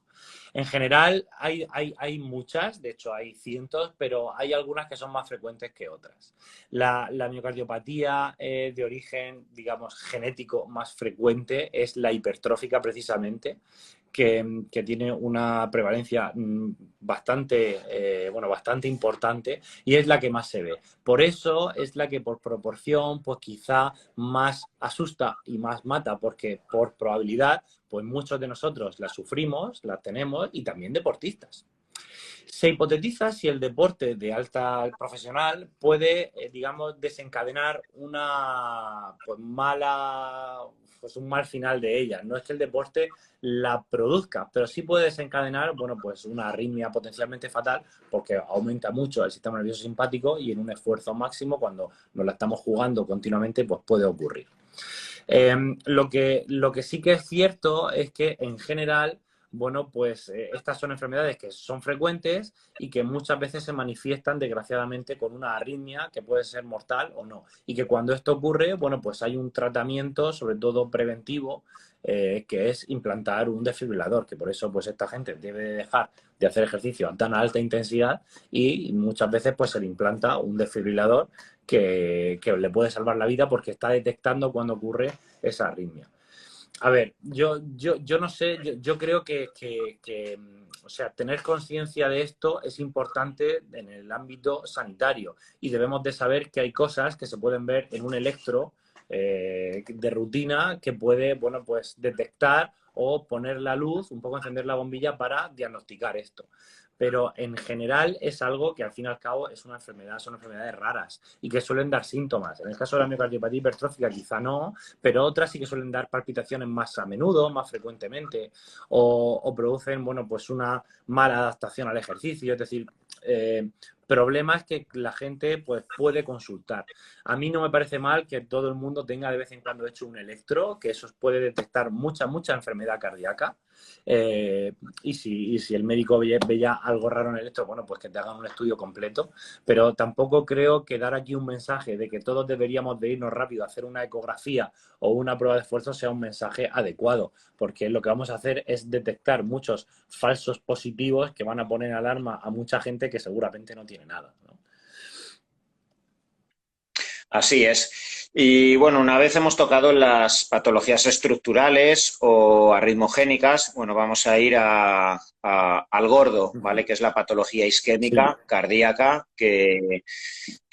En general hay muchas, de hecho hay cientos, pero hay algunas que son más frecuentes que otras. La miocardiopatía de origen, digamos, genético más frecuente es la hipertrófica precisamente, que tiene una prevalencia bastante importante y es la que más se ve. Por eso es la que por proporción pues quizá más asusta y más mata, porque por probabilidad pues muchos de nosotros la sufrimos, la tenemos y también deportistas. Se hipotetiza si el deporte de alta profesional puede, digamos, desencadenar una pues, mala pues un mal final de ellas. No es que el deporte la produzca, pero sí puede desencadenar, bueno, pues una arritmia potencialmente fatal porque aumenta mucho el sistema nervioso simpático y en un esfuerzo máximo, cuando nos la estamos jugando continuamente, pues puede ocurrir. Lo que sí que es cierto es que en general, bueno, pues estas son enfermedades que son frecuentes y que muchas veces se manifiestan desgraciadamente con una arritmia que puede ser mortal o no. Y que cuando esto ocurre, bueno, pues hay un tratamiento, sobre todo preventivo, que es implantar un desfibrilador, que por eso pues esta gente debe dejar de hacer ejercicio a tan alta intensidad y muchas veces pues se le implanta un desfibrilador que le puede salvar la vida porque está detectando cuando ocurre esa arritmia. A ver, yo no sé, yo creo que, o sea, tener conciencia de esto es importante en el ámbito sanitario y debemos de saber que hay cosas que se pueden ver en un electro de rutina que puede, bueno, pues detectar o poner la luz, un poco encender la bombilla para diagnosticar esto. Pero en general es algo que al fin y al cabo es una enfermedad, son enfermedades raras y que suelen dar síntomas. En el caso de la miocardiopatía hipertrófica quizá no, pero otras sí que suelen dar palpitaciones más a menudo, más frecuentemente, o producen, bueno, pues una mala adaptación al ejercicio, es decir, problemas que la gente pues puede consultar. A mí no me parece mal que todo el mundo tenga de vez en cuando hecho un electro, que eso puede detectar mucha enfermedad cardíaca. Y si el médico veía algo raro en el electro, bueno, pues que te hagan un estudio completo. Pero tampoco creo que dar aquí un mensaje de que todos deberíamos de irnos rápido a hacer una ecografía o una prueba de esfuerzo sea un mensaje adecuado, porque lo que vamos a hacer es detectar muchos falsos positivos que van a poner alarma a mucha gente que seguramente no tiene nada, ¿no? Así es. Y bueno, una vez hemos tocado las patologías estructurales o arritmogénicas, bueno, vamos a ir al gordo, ¿vale? Que es la patología Sí. isquémica cardíaca, que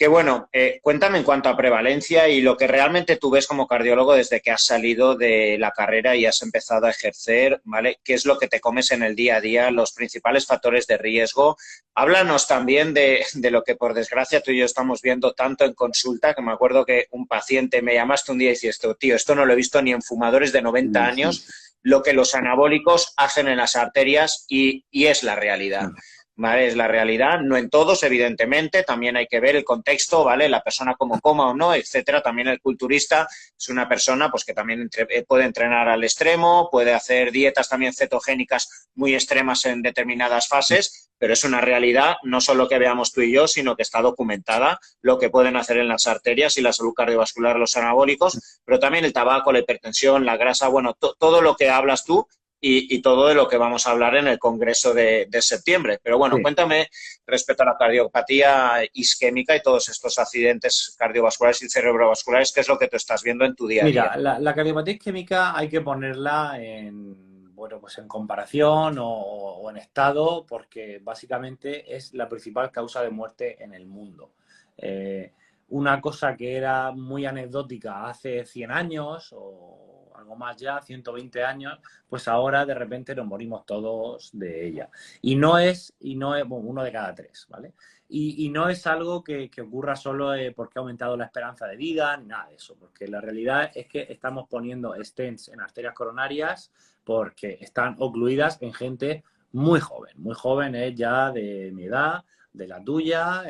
bueno, cuéntame en cuanto a prevalencia y lo que realmente tú ves como cardiólogo desde que has salido de la carrera y has empezado a ejercer, ¿vale? ¿Qué es lo que te comes en el día a día, los principales factores de riesgo? Háblanos también de lo que por desgracia tú y yo estamos viendo tanto en consulta, que me acuerdo que un paciente me llamaste un día y dices, tío, esto no lo he visto ni en fumadores de 90 años, lo que los anabólicos hacen en las arterias y es la realidad. ¿Vale? Es la realidad, no en todos, evidentemente, también hay que ver el contexto, ¿vale? La persona como coma o no, etcétera. También el culturista es una persona pues que también puede entrenar al extremo, puede hacer dietas también cetogénicas muy extremas en determinadas fases, pero es una realidad, no solo que veamos tú y yo, sino que está documentada lo que pueden hacer en las arterias y la salud cardiovascular los anabólicos, pero también el tabaco, la hipertensión, la grasa, bueno, todo lo que hablas tú y todo de lo que vamos a hablar en el Congreso de septiembre. Pero bueno, Sí. cuéntame respecto a la cardiopatía isquémica y todos estos accidentes cardiovasculares y cerebrovasculares, ¿qué es lo que tú estás viendo en tu día a día? Mira, la cardiopatía isquémica hay que ponerla en, bueno, pues en comparación o en estado, porque básicamente es la principal causa de muerte en el mundo. Eh, una cosa que era muy anecdótica hace 100 años o algo más ya, 120 años, pues ahora de repente nos morimos todos de ella. Y no es bueno, uno de cada tres, ¿vale? Y no es algo que ocurra solo porque ha aumentado la esperanza de vida, ni nada de eso, porque la realidad es que estamos poniendo stents en arterias coronarias porque están ocluidas en gente muy joven es ya de mi edad, de la tuya,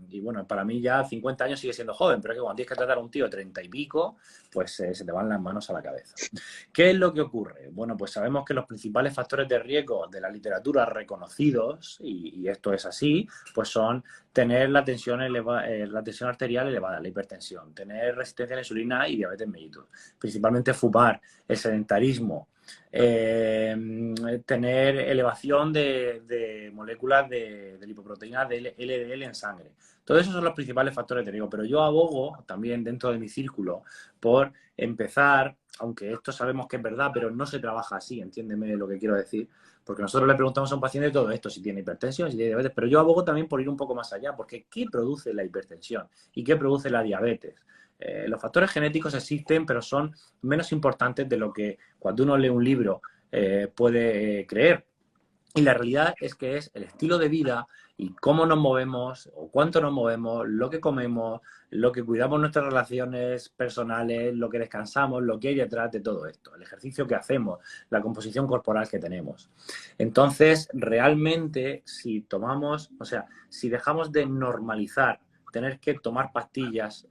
y bueno, para mí ya 50 años sigue siendo joven, pero es que cuando tienes que tratar a un tío de 30 y pico, pues se te van las manos a la cabeza. ¿Qué es lo que ocurre? Bueno, pues sabemos que los principales factores de riesgo de la literatura reconocidos, y esto es así, pues son tener la tensión arterial elevada, la hipertensión, tener resistencia a la insulina y diabetes mellitus, principalmente fumar, el sedentarismo, tener elevación de moléculas de lipoproteínas de LDL en sangre. Todos esos son los principales factores de riesgo, pero yo abogo también dentro de mi círculo por empezar, aunque esto sabemos que es verdad, pero no se trabaja así, entiéndeme lo que quiero decir, porque nosotros le preguntamos a un paciente todo esto, si tiene hipertensión, si tiene diabetes, pero yo abogo también por ir un poco más allá, porque ¿qué produce la hipertensión y qué produce la diabetes? Los factores genéticos existen, pero son menos importantes de lo que cuando uno lee un libro puede creer. Y la realidad es que es el estilo de vida y cómo nos movemos, o cuánto nos movemos, lo que comemos, lo que cuidamos nuestras relaciones personales, lo que descansamos, lo que hay detrás de todo esto, el ejercicio que hacemos, la composición corporal que tenemos. Entonces, realmente, si tomamos, o sea, si dejamos de normalizar tener que tomar pastillas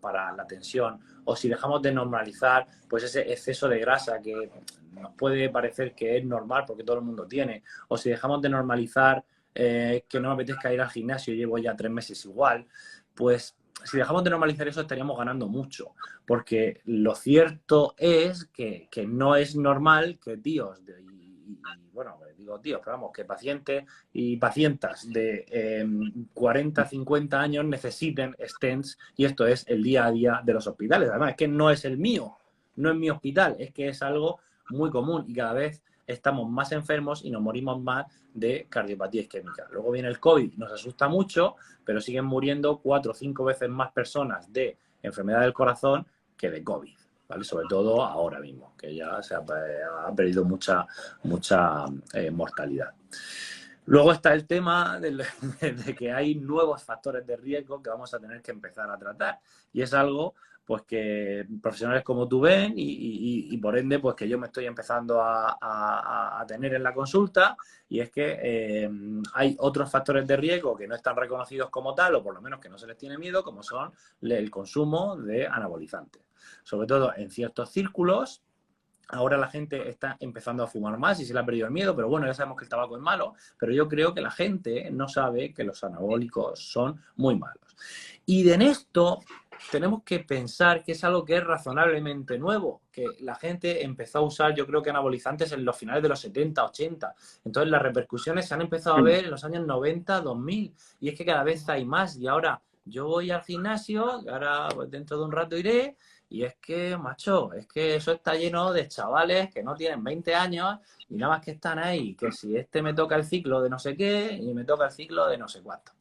para la tensión, o si dejamos de normalizar pues ese exceso de grasa que nos puede parecer que es normal porque todo el mundo tiene, o si dejamos de normalizar que no me apetezca ir al gimnasio y llevo ya 3 meses igual, pues si dejamos de normalizar eso estaríamos ganando mucho, porque lo cierto es que no es normal que tíos, bueno, digo tíos, pero vamos, que pacientes y pacientas de 40, 50 años necesiten stents, y esto es el día a día de los hospitales. Además, es que no es el mío, no es mi hospital, es que es algo muy común y cada vez estamos más enfermos y nos morimos más de cardiopatía isquémica. Luego viene el COVID, nos asusta mucho, pero siguen muriendo 4 o 5 veces más personas de enfermedad del corazón que de COVID, ¿vale? Sobre todo ahora mismo, que ya se ha perdido mucha mortalidad. Luego está el tema de que hay nuevos factores de riesgo que vamos a tener que empezar a tratar. Y es algo pues que profesionales como tú ven y por ende pues que yo me estoy empezando a tener en la consulta, y es que hay otros factores de riesgo que no están reconocidos como tal, o por lo menos que no se les tiene miedo, como son el consumo de anabolizantes. Sobre todo en ciertos círculos. Ahora la gente está empezando a fumar más y se le ha perdido el miedo, pero bueno, ya sabemos que el tabaco es malo, pero yo creo que la gente no sabe que los anabólicos son muy malos. Y en esto tenemos que pensar que es algo que es razonablemente nuevo, que la gente empezó a usar, yo creo que anabolizantes en los finales de los 70, 80. Entonces las repercusiones se han empezado a ver en los años 90, 2000, y es que cada vez hay más. Y ahora yo voy al gimnasio, ahora pues, dentro de un rato iré. Y es que, macho, es que eso está lleno de chavales que no tienen 20 años y nada más que están ahí, que si este me toca el ciclo de no sé qué y me toca el ciclo de no sé cuánto.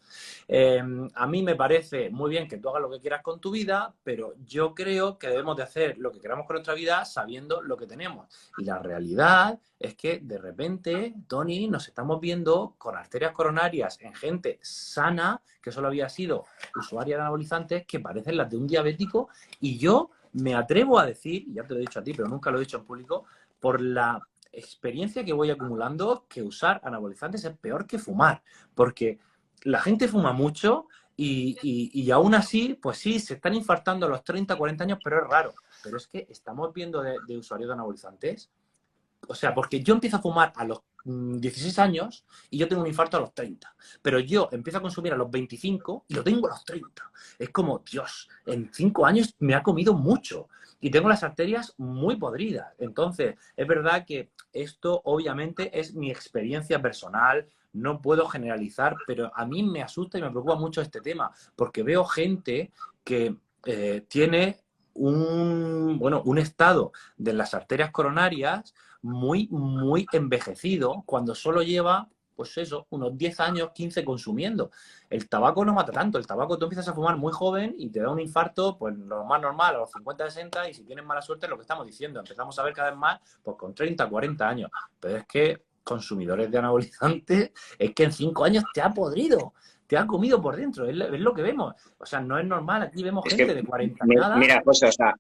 A mí me parece muy bien que tú hagas lo que quieras con tu vida, pero yo creo que debemos de hacer lo que queramos con nuestra vida sabiendo lo que tenemos. Y la realidad es que de repente, Tony, nos estamos viendo con arterias coronarias en gente sana, que solo había sido usuaria de anabolizantes, que parecen las de un diabético, y yo me atrevo a decir, y ya te lo he dicho a ti, pero nunca lo he dicho en público, por la experiencia que voy acumulando, que usar anabolizantes es peor que fumar, porque la gente fuma mucho y aún así, pues sí, se están infartando a los 30, 40 años, pero es raro. Pero es que estamos viendo de usuarios de anabolizantes. O sea, porque yo empiezo a fumar a los 16 años y yo tengo un infarto a los 30. Pero yo empiezo a consumir a los 25 y lo tengo a los 30. Es como, Dios, en 5 años me ha comido mucho y tengo las arterias muy podridas. Entonces, es verdad que esto obviamente es mi experiencia personal, no puedo generalizar, pero a mí me asusta y me preocupa mucho este tema, porque veo gente que tiene un estado de las arterias coronarias muy, muy envejecido cuando solo lleva, pues eso, unos 10 años, 15 consumiendo. El tabaco no mata tanto. El tabaco tú empiezas a fumar muy joven y te da un infarto, pues lo más normal, a los 50, 60, y si tienes mala suerte es lo que estamos diciendo. Empezamos a ver cada vez más, pues con 30, 40 años. Pero es que consumidores de anabolizantes, es que en 5 años te ha podrido. Te ha comido por dentro, es lo que vemos. O sea, no es normal. Aquí vemos Es gente que, de 40 y nada. mira, José, o sea,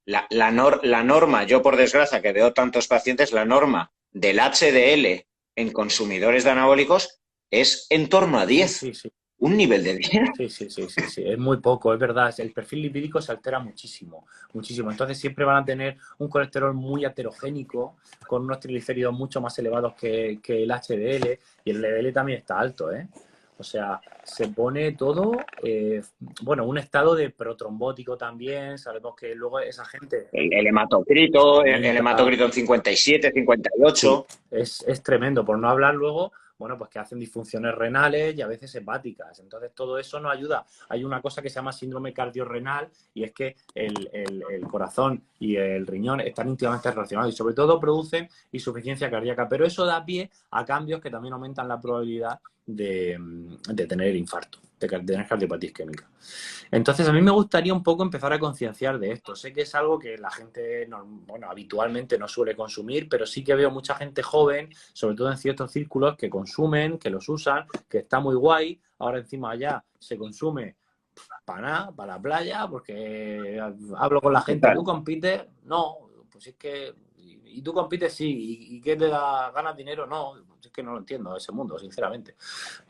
la norma, yo por desgracia que veo tantos pacientes, la norma del HDL en consumidores de anabólicos es en torno a 10, Sí, sí. un nivel de 10. Sí, es muy poco, es verdad. El perfil lipídico se altera muchísimo, muchísimo. Entonces siempre van a tener un colesterol muy heterogénico, con unos triglicéridos mucho más elevados que el HDL, y el LDL también está alto, ¿eh? O sea, se pone todo, un estado de protrombótico también. Sabemos que luego esa gente El hematocrito, el aumenta. hematocrito en 57, Sí, 58. es tremendo, por no hablar luego, bueno, pues que hacen disfunciones renales y a veces hepáticas. Entonces, todo eso nos ayuda. Hay una cosa que se llama síndrome cardiorrenal, y es que el corazón y el riñón están íntimamente relacionados y sobre todo producen insuficiencia cardíaca. Pero eso da pie a cambios que también aumentan la probabilidad de tener infarto. tener cardiopatía isquémica. Entonces, a mí me gustaría un poco empezar a concienciar de esto. Sé que es algo que la gente, bueno, habitualmente no suele consumir, pero sí que veo mucha gente joven, sobre todo en ciertos círculos, que consumen, que los usan, que está muy guay. Ahora encima allá se consume para nada, para la playa, porque hablo con la gente, ¿tú compites? No, pues es que... ¿Y tú compites? Sí. ¿Y qué te da? ¿Ganas dinero? No, es que no lo entiendo ese mundo, sinceramente.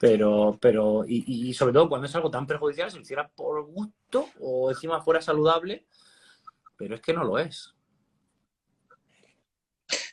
Y sobre todo cuando es algo tan perjudicial, si lo hicieras por gusto o encima fuera saludable, pero es que no lo es.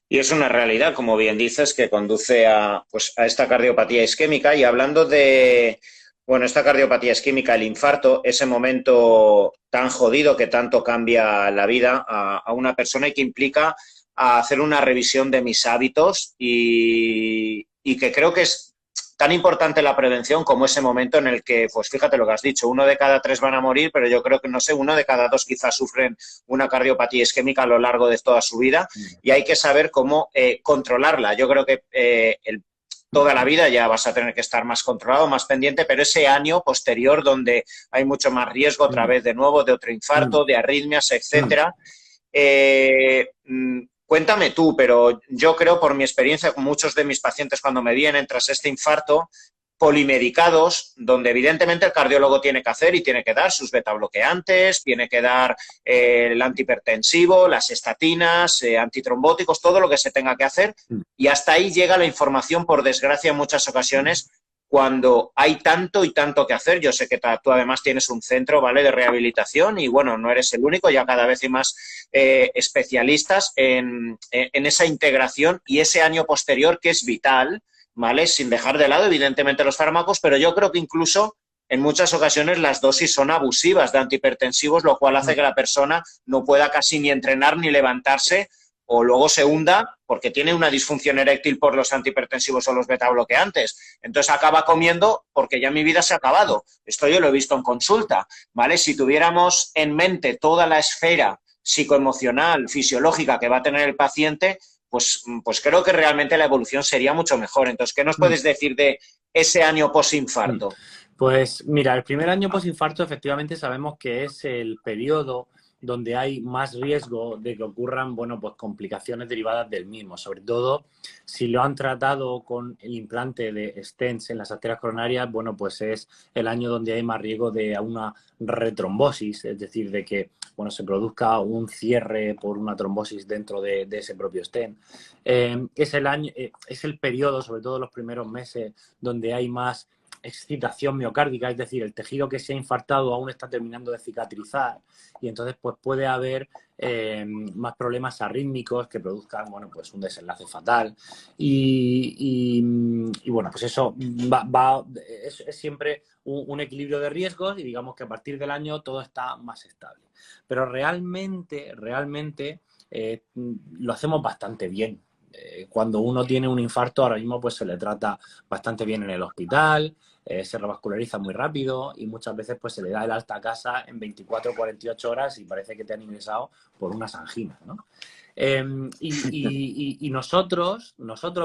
Y es una realidad, como bien dices, que conduce a, pues, a esta cardiopatía isquémica. Y hablando de, bueno, esta cardiopatía isquémica, el infarto, ese momento tan jodido que tanto cambia la vida a una persona y que implica a hacer una revisión de mis hábitos y que creo que es tan importante la prevención como ese momento en el que, pues fíjate lo que has dicho, 1 de cada 3 van a morir, pero yo creo que, no sé, 1 de cada 2 quizás sufren una cardiopatía isquémica a lo largo de toda su vida y hay que saber cómo controlarla. Yo creo que toda la vida ya vas a tener que estar más controlado, más pendiente, pero ese año posterior donde hay mucho más riesgo otra vez de nuevo de otro infarto, de arritmias, etcétera. Cuéntame tú, pero yo creo por mi experiencia con muchos de mis pacientes cuando me vienen tras este infarto, polimedicados, donde evidentemente el cardiólogo tiene que hacer y tiene que dar sus betabloqueantes, tiene que dar el antihipertensivo, las estatinas, antitrombóticos, todo lo que se tenga que hacer y hasta ahí llega la información, por desgracia, en muchas ocasiones cuando hay tanto y tanto que hacer. Yo sé que tú además tienes un centro, ¿vale?, de rehabilitación y, bueno, no eres el único, ya cada vez hay más especialistas en esa integración y ese año posterior que es vital, ¿vale?, sin dejar de lado, evidentemente, los fármacos, pero yo creo que incluso en muchas ocasiones las dosis son abusivas de antihipertensivos, lo cual hace que la persona no pueda casi ni entrenar ni levantarse o luego se hunda porque tiene una disfunción eréctil por los antihipertensivos o los betabloqueantes. Entonces acaba comiendo porque ya mi vida se ha acabado. Esto yo lo he visto en consulta, ¿vale? Si tuviéramos en mente toda la esfera psicoemocional, fisiológica que va a tener el paciente, pues creo que realmente la evolución sería mucho mejor. Entonces, ¿qué nos puedes decir de ese año posinfarto? Pues mira, el primer año posinfarto efectivamente sabemos que es el periodo donde hay más riesgo de que ocurran, bueno, pues complicaciones derivadas del mismo, sobre todo si lo han tratado con el implante de stents en las arterias coronarias, bueno, pues es el año donde hay más riesgo de una retrombosis, es decir, de que, bueno, se produzca un cierre por una trombosis dentro de ese propio stent. Es el periodo, sobre todo los primeros meses, donde hay más excitación miocárdica, es decir, el tejido que se ha infartado aún está terminando de cicatrizar y entonces pues puede haber más problemas arrítmicos que produzcan, bueno, pues un desenlace fatal y bueno, pues eso es siempre un equilibrio de riesgos y digamos que a partir del año todo está más estable. Pero realmente lo hacemos bastante bien. Cuando uno tiene un infarto ahora mismo pues se le trata bastante bien en el hospital, se revasculariza muy rápido y muchas veces pues se le da el alta a casa en 24 o 48 horas y parece que te han ingresado por unas anginas, ¿no? Y nosotros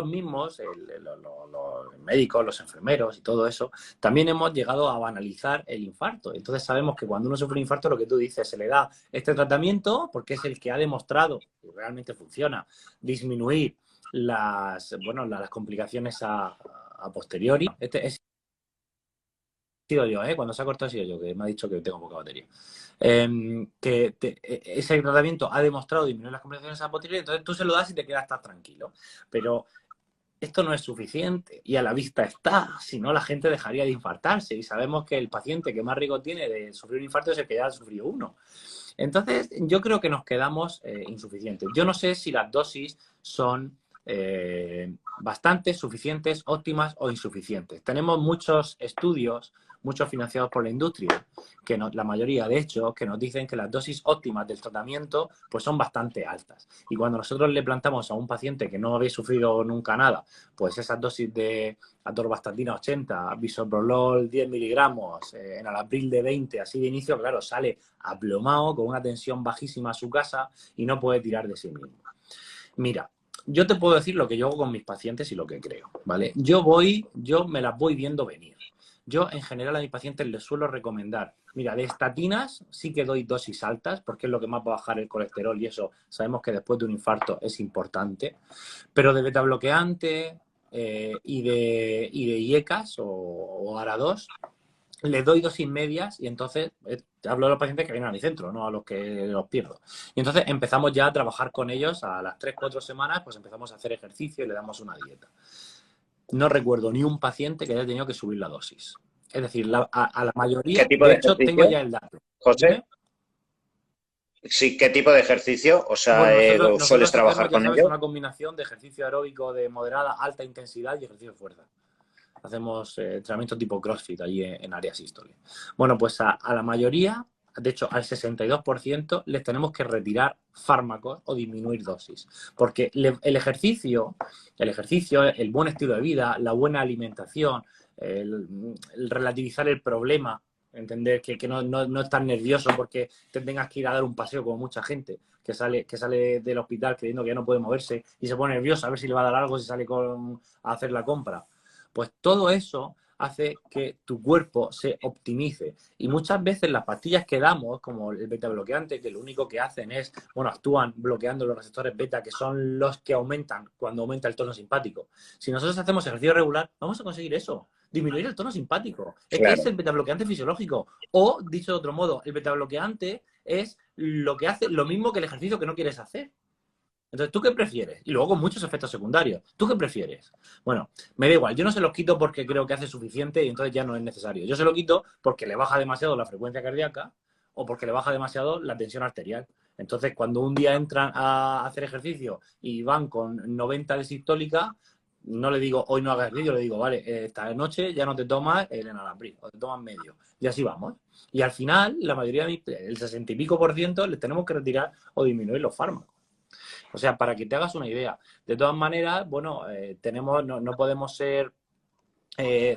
mismos, los médicos, los enfermeros y todo eso, también hemos llegado a banalizar el infarto. Entonces sabemos que cuando uno sufre un infarto, lo que tú dices, se le da este tratamiento porque es el que ha demostrado que realmente funciona, disminuir las complicaciones a posteriori. Sido yo, cuando se ha cortado ha sido yo, que me ha dicho que tengo poca batería. Ese tratamiento ha demostrado disminuir las complicaciones a posteriori, entonces tú se lo das y te quedas tan tranquilo. Pero esto no es suficiente y a la vista está, si no la gente dejaría de infartarse y sabemos que el paciente que más riesgo tiene de sufrir un infarto es el que ya ha sufrido uno. Entonces yo creo que nos quedamos insuficientes. Yo no sé si las dosis son bastantes, suficientes, óptimas o insuficientes. Tenemos muchos estudios, muchos financiados por la industria, que la mayoría de hecho, que nos dicen que las dosis óptimas del tratamiento pues son bastante altas. Y cuando nosotros le plantamos a un paciente que no había sufrido nunca nada, pues esas dosis de atorvastatina 80, bisoprolol 10 miligramos, enalapril de 20, así de inicio, claro, sale aplomado con una tensión bajísima a su casa y no puede tirar de sí mismo. Mira, yo te puedo decir lo que yo hago con mis pacientes y lo que creo, ¿vale? Yo me las voy viendo venir. Yo, en general, a mis pacientes les suelo recomendar, mira, de estatinas sí que doy dosis altas, porque es lo que más va a bajar el colesterol y eso sabemos que después de un infarto es importante, pero de beta bloqueante y de IECAS o ARA2, les doy dosis medias y entonces te hablo de los pacientes que vienen a mi centro, no a los que los pierdo. Y entonces empezamos ya a trabajar con ellos a las 3 o 4 semanas, pues empezamos a hacer ejercicio y le damos una dieta. No recuerdo ni un paciente que haya tenido que subir la dosis. Es decir, a la mayoría, ¿Qué tipo de de hecho, tengo ejercicio, ya el dato. José? Dime. Sí, ¿qué tipo de ejercicio? O sea, Bueno, ¿sueles nosotros hacemos, trabajar ya con sabes, ellos? una combinación de ejercicio aeróbico de moderada, alta intensidad y ejercicio de fuerza. Hacemos entrenamiento tipo CrossFit allí en área sístole. Bueno, pues a la mayoría, de hecho al 62%, les tenemos que retirar fármacos o disminuir dosis. Porque el ejercicio, el buen estilo de vida, la buena alimentación, el relativizar el problema, entender que no estás nervioso porque te tengas que ir a dar un paseo como mucha gente que sale del hospital creyendo que ya no puede moverse y se pone nervioso a ver si le va a dar algo si sale a hacer la compra. Pues todo eso hace que tu cuerpo se optimice. Y muchas veces las pastillas que damos, como el beta bloqueante, que lo único que hacen es, bueno, actúan bloqueando los receptores beta, que son los que aumentan cuando aumenta el tono simpático. Si nosotros hacemos ejercicio regular, vamos a conseguir eso, disminuir el tono simpático. Es que es Claro. el beta bloqueante fisiológico. O, dicho de otro modo, el beta bloqueante es lo que hace lo mismo que el ejercicio que no quieres hacer. Entonces, ¿tú qué prefieres? Y luego con muchos efectos secundarios. ¿Tú qué prefieres? Bueno, me da igual. Yo no se los quito porque creo que hace suficiente y entonces ya no es necesario. Yo se lo quito porque le baja demasiado la frecuencia cardíaca o porque le baja demasiado la tensión arterial. Entonces, cuando un día entran a hacer ejercicio y van con 90 de sistólica, no le digo, hoy no hagas ejercicio, le digo, vale, esta noche ya no te tomas el enalapril o te tomas medio. Y así vamos. Y al final, la mayoría, el 60 y pico por ciento, les tenemos que retirar o disminuir los fármacos. O sea, para que te hagas una idea. De todas maneras, bueno, no podemos ser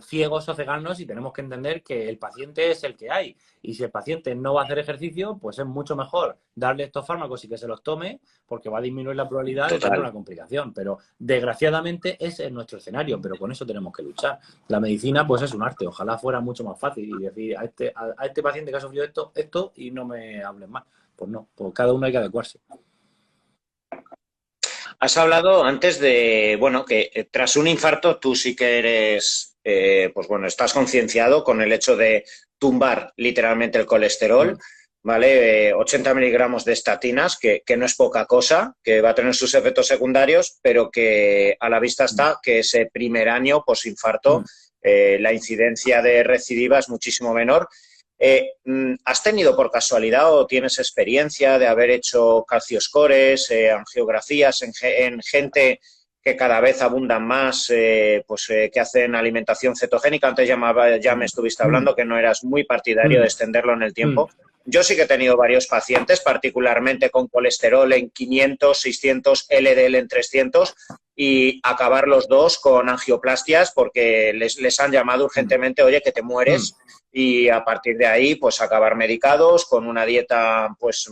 ciegos o cegarnos y tenemos que entender que el paciente es el que hay. Y si el paciente no va a hacer ejercicio, pues es mucho mejor darle estos fármacos y que se los tome, porque va a disminuir la probabilidad de tener Total. una complicación. Pero desgraciadamente ese es nuestro escenario, pero con eso tenemos que luchar. La medicina, pues es un arte. Ojalá fuera mucho más fácil y decir a este paciente que ha sufrido esto y no me hables más. Pues no, pues cada uno hay que adecuarse. Has hablado antes de, bueno, que tras un infarto tú sí que eres, pues bueno, estás concienciado con el hecho de tumbar literalmente el colesterol, Mm. ¿vale? 80 miligramos de estatinas, que no es poca cosa, que va a tener sus efectos secundarios, pero que a la vista Mm. está que ese primer año posinfarto, Mm. la incidencia de recidiva es muchísimo menor. ¿Has tenido por casualidad o tienes experiencia de haber hecho calcioscores, angiografías en gente que cada vez abundan más, que hacen alimentación cetogénica? Antes ya me estuviste Mm. hablando que no eras muy partidario de Mm. extenderlo en el Mm. tiempo. Yo sí que he tenido varios pacientes, particularmente con colesterol en 500, 600, LDL en 300, y acabar los dos con angioplastias porque les han llamado Mm. urgentemente, oye, que te Mm. mueres, y a partir de ahí pues acabar medicados con una dieta pues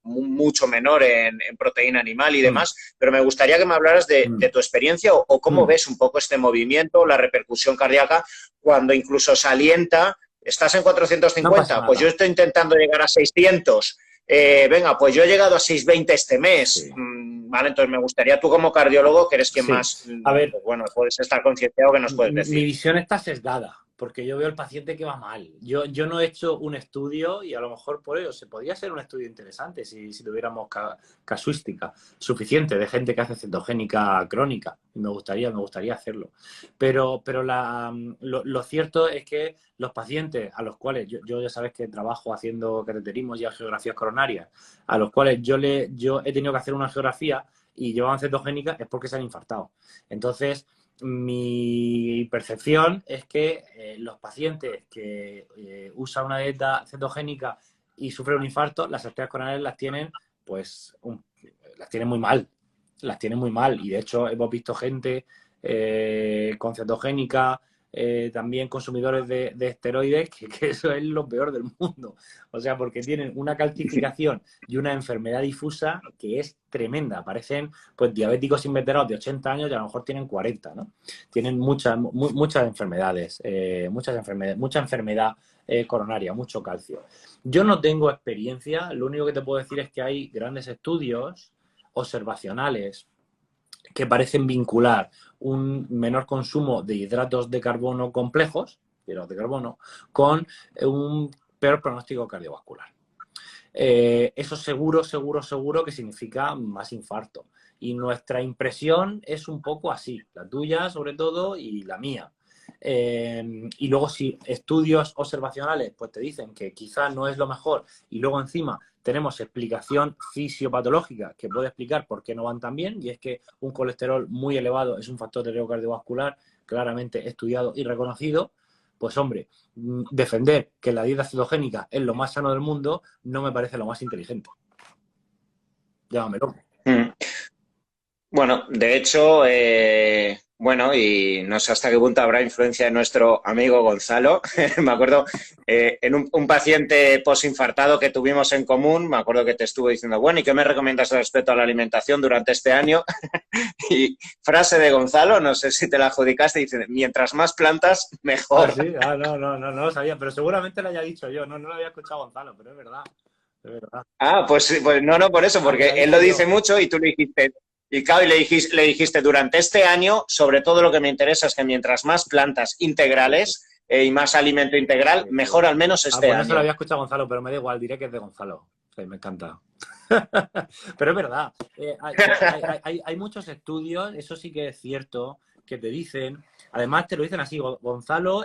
mucho menor en proteína animal y Mm. demás, pero me gustaría que me hablaras de Mm. tu experiencia o cómo Mm. ves un poco este movimiento, la repercusión cardíaca, cuando incluso se alienta, estás en No pasa 450, pues yo nada. estoy intentando llegar a 600, venga, pues yo he llegado a 620 este mes, Sí, vale, entonces me gustaría tú como cardiólogo, que eres quien sí. más, A ver, pues bueno, puedes estar concienciado, que nos puedes mi decir. visión está sesgada, porque yo veo al paciente que va mal. Yo no he hecho un estudio y a lo mejor por ello se podría ser un estudio interesante si tuviéramos casuística suficiente de gente que hace cetogénica crónica. Y me gustaría hacerlo. Pero lo cierto es que los pacientes a los cuales yo ya sabes que trabajo haciendo cateterismos y angiografías coronarias, a los cuales yo he tenido que hacer una angiografía y llevaban cetogénica es porque se han infartado. Entonces, mi percepción es que los pacientes que usan una dieta cetogénica y sufren un infarto, las arterias coronarias las tienen, pues, las tienen muy mal. Las tienen muy mal. Y de hecho hemos visto gente con cetogénica también consumidores de esteroides, que eso es lo peor del mundo. O sea, porque tienen una calcificación y una enfermedad difusa que es tremenda. Parecen pues diabéticos inveterados de 80 años y a lo mejor tienen 40, ¿no? Tienen muchas enfermedades, mucha enfermedad coronaria, mucho calcio. Yo no tengo experiencia, lo único que te puedo decir es que hay grandes estudios observacionales que parecen vincular un menor consumo de hidratos de carbono complejos, hidratos de carbono, con un peor pronóstico cardiovascular. Eso seguro que significa más infarto. Y nuestra impresión es un poco así, la tuya sobre todo y la mía. Y luego si estudios observacionales pues te dicen que quizás no es lo mejor y luego encima tenemos explicación fisiopatológica que puede explicar por qué no van tan bien, y es que un colesterol muy elevado es un factor de riesgo cardiovascular claramente estudiado y reconocido. Pues hombre, defender que la dieta cetogénica es lo más sano del mundo no me parece lo más inteligente. Llámame loco. Bueno, de hecho, bueno, y no sé hasta qué punto habrá influencia de nuestro amigo Gonzalo. Me acuerdo, en un paciente posinfartado que tuvimos en común, me acuerdo que te estuvo diciendo, bueno, ¿y qué me recomiendas respecto a la alimentación durante este año? Y frase de Gonzalo, no sé si te la adjudicaste, dice, mientras más plantas, mejor. Ah, sí, no lo sabía, pero seguramente lo haya dicho yo, no lo había escuchado Gonzalo, pero es verdad, es verdad. Ah, pues no, por eso, Ah, que porque lo he él dicho lo dice yo. mucho y tú le dijiste, y claro, y le dijiste, durante este año, sobre todo lo que me interesa es que mientras más plantas Sí, sí, integrales y más alimento integral, sí, sí. mejor al menos Ah, este pues no se lo año. había escuchado Gonzalo, pero me da igual, diré que es de Gonzalo. Sí, me encanta. Pero es verdad, hay muchos estudios, eso sí que es cierto, que te dicen, además te lo dicen así, Gonzalo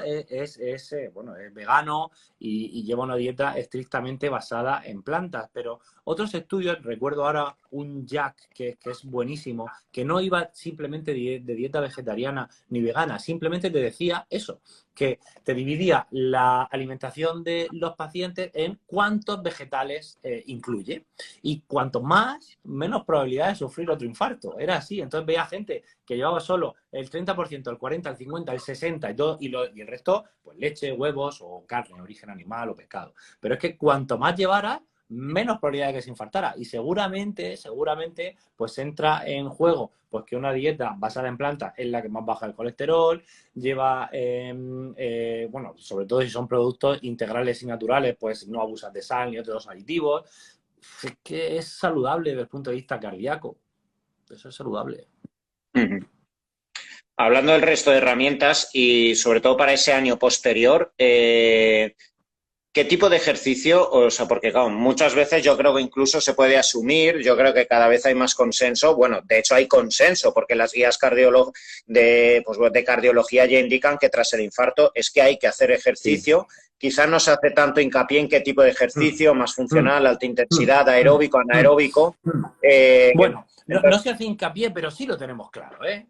bueno, es vegano y lleva una dieta estrictamente basada en plantas, pero otros estudios, recuerdo ahora un Jack que es buenísimo, que no iba simplemente de dieta vegetariana ni vegana, simplemente te decía eso, que te dividía la alimentación de los pacientes en cuántos vegetales incluye. Y cuanto más, menos probabilidad de sufrir otro infarto. Era así. Entonces veía gente que llevaba solo el 30%, el 40%, el 50%, el 60% y todo, y el resto, pues leche, huevos o carne, origen animal o pescado. Pero es que cuanto más llevara, menos probabilidad de que se infartara. Y seguramente, pues entra en juego pues que una dieta basada en plantas es la que más baja el colesterol, lleva, bueno, sobre todo si son productos integrales y naturales, pues no abusas de sal ni otros aditivos. Es que es saludable desde el punto de vista cardíaco. Eso es saludable. Hablando del resto de herramientas y sobre todo para ese año posterior, ¿qué tipo de ejercicio? O sea, porque claro, muchas veces yo creo que incluso se puede asumir, yo creo que cada vez hay más consenso, bueno, de hecho hay consenso, porque las guías de cardiología ya indican que tras el infarto es que hay que hacer Sí. ejercicio. Quizás no se hace tanto hincapié en qué tipo de ejercicio, más funcional, alta intensidad, aeróbico, anaeróbico. Eh, Bueno, no entonces, se hace hincapié, pero sí lo tenemos claro, ¿eh?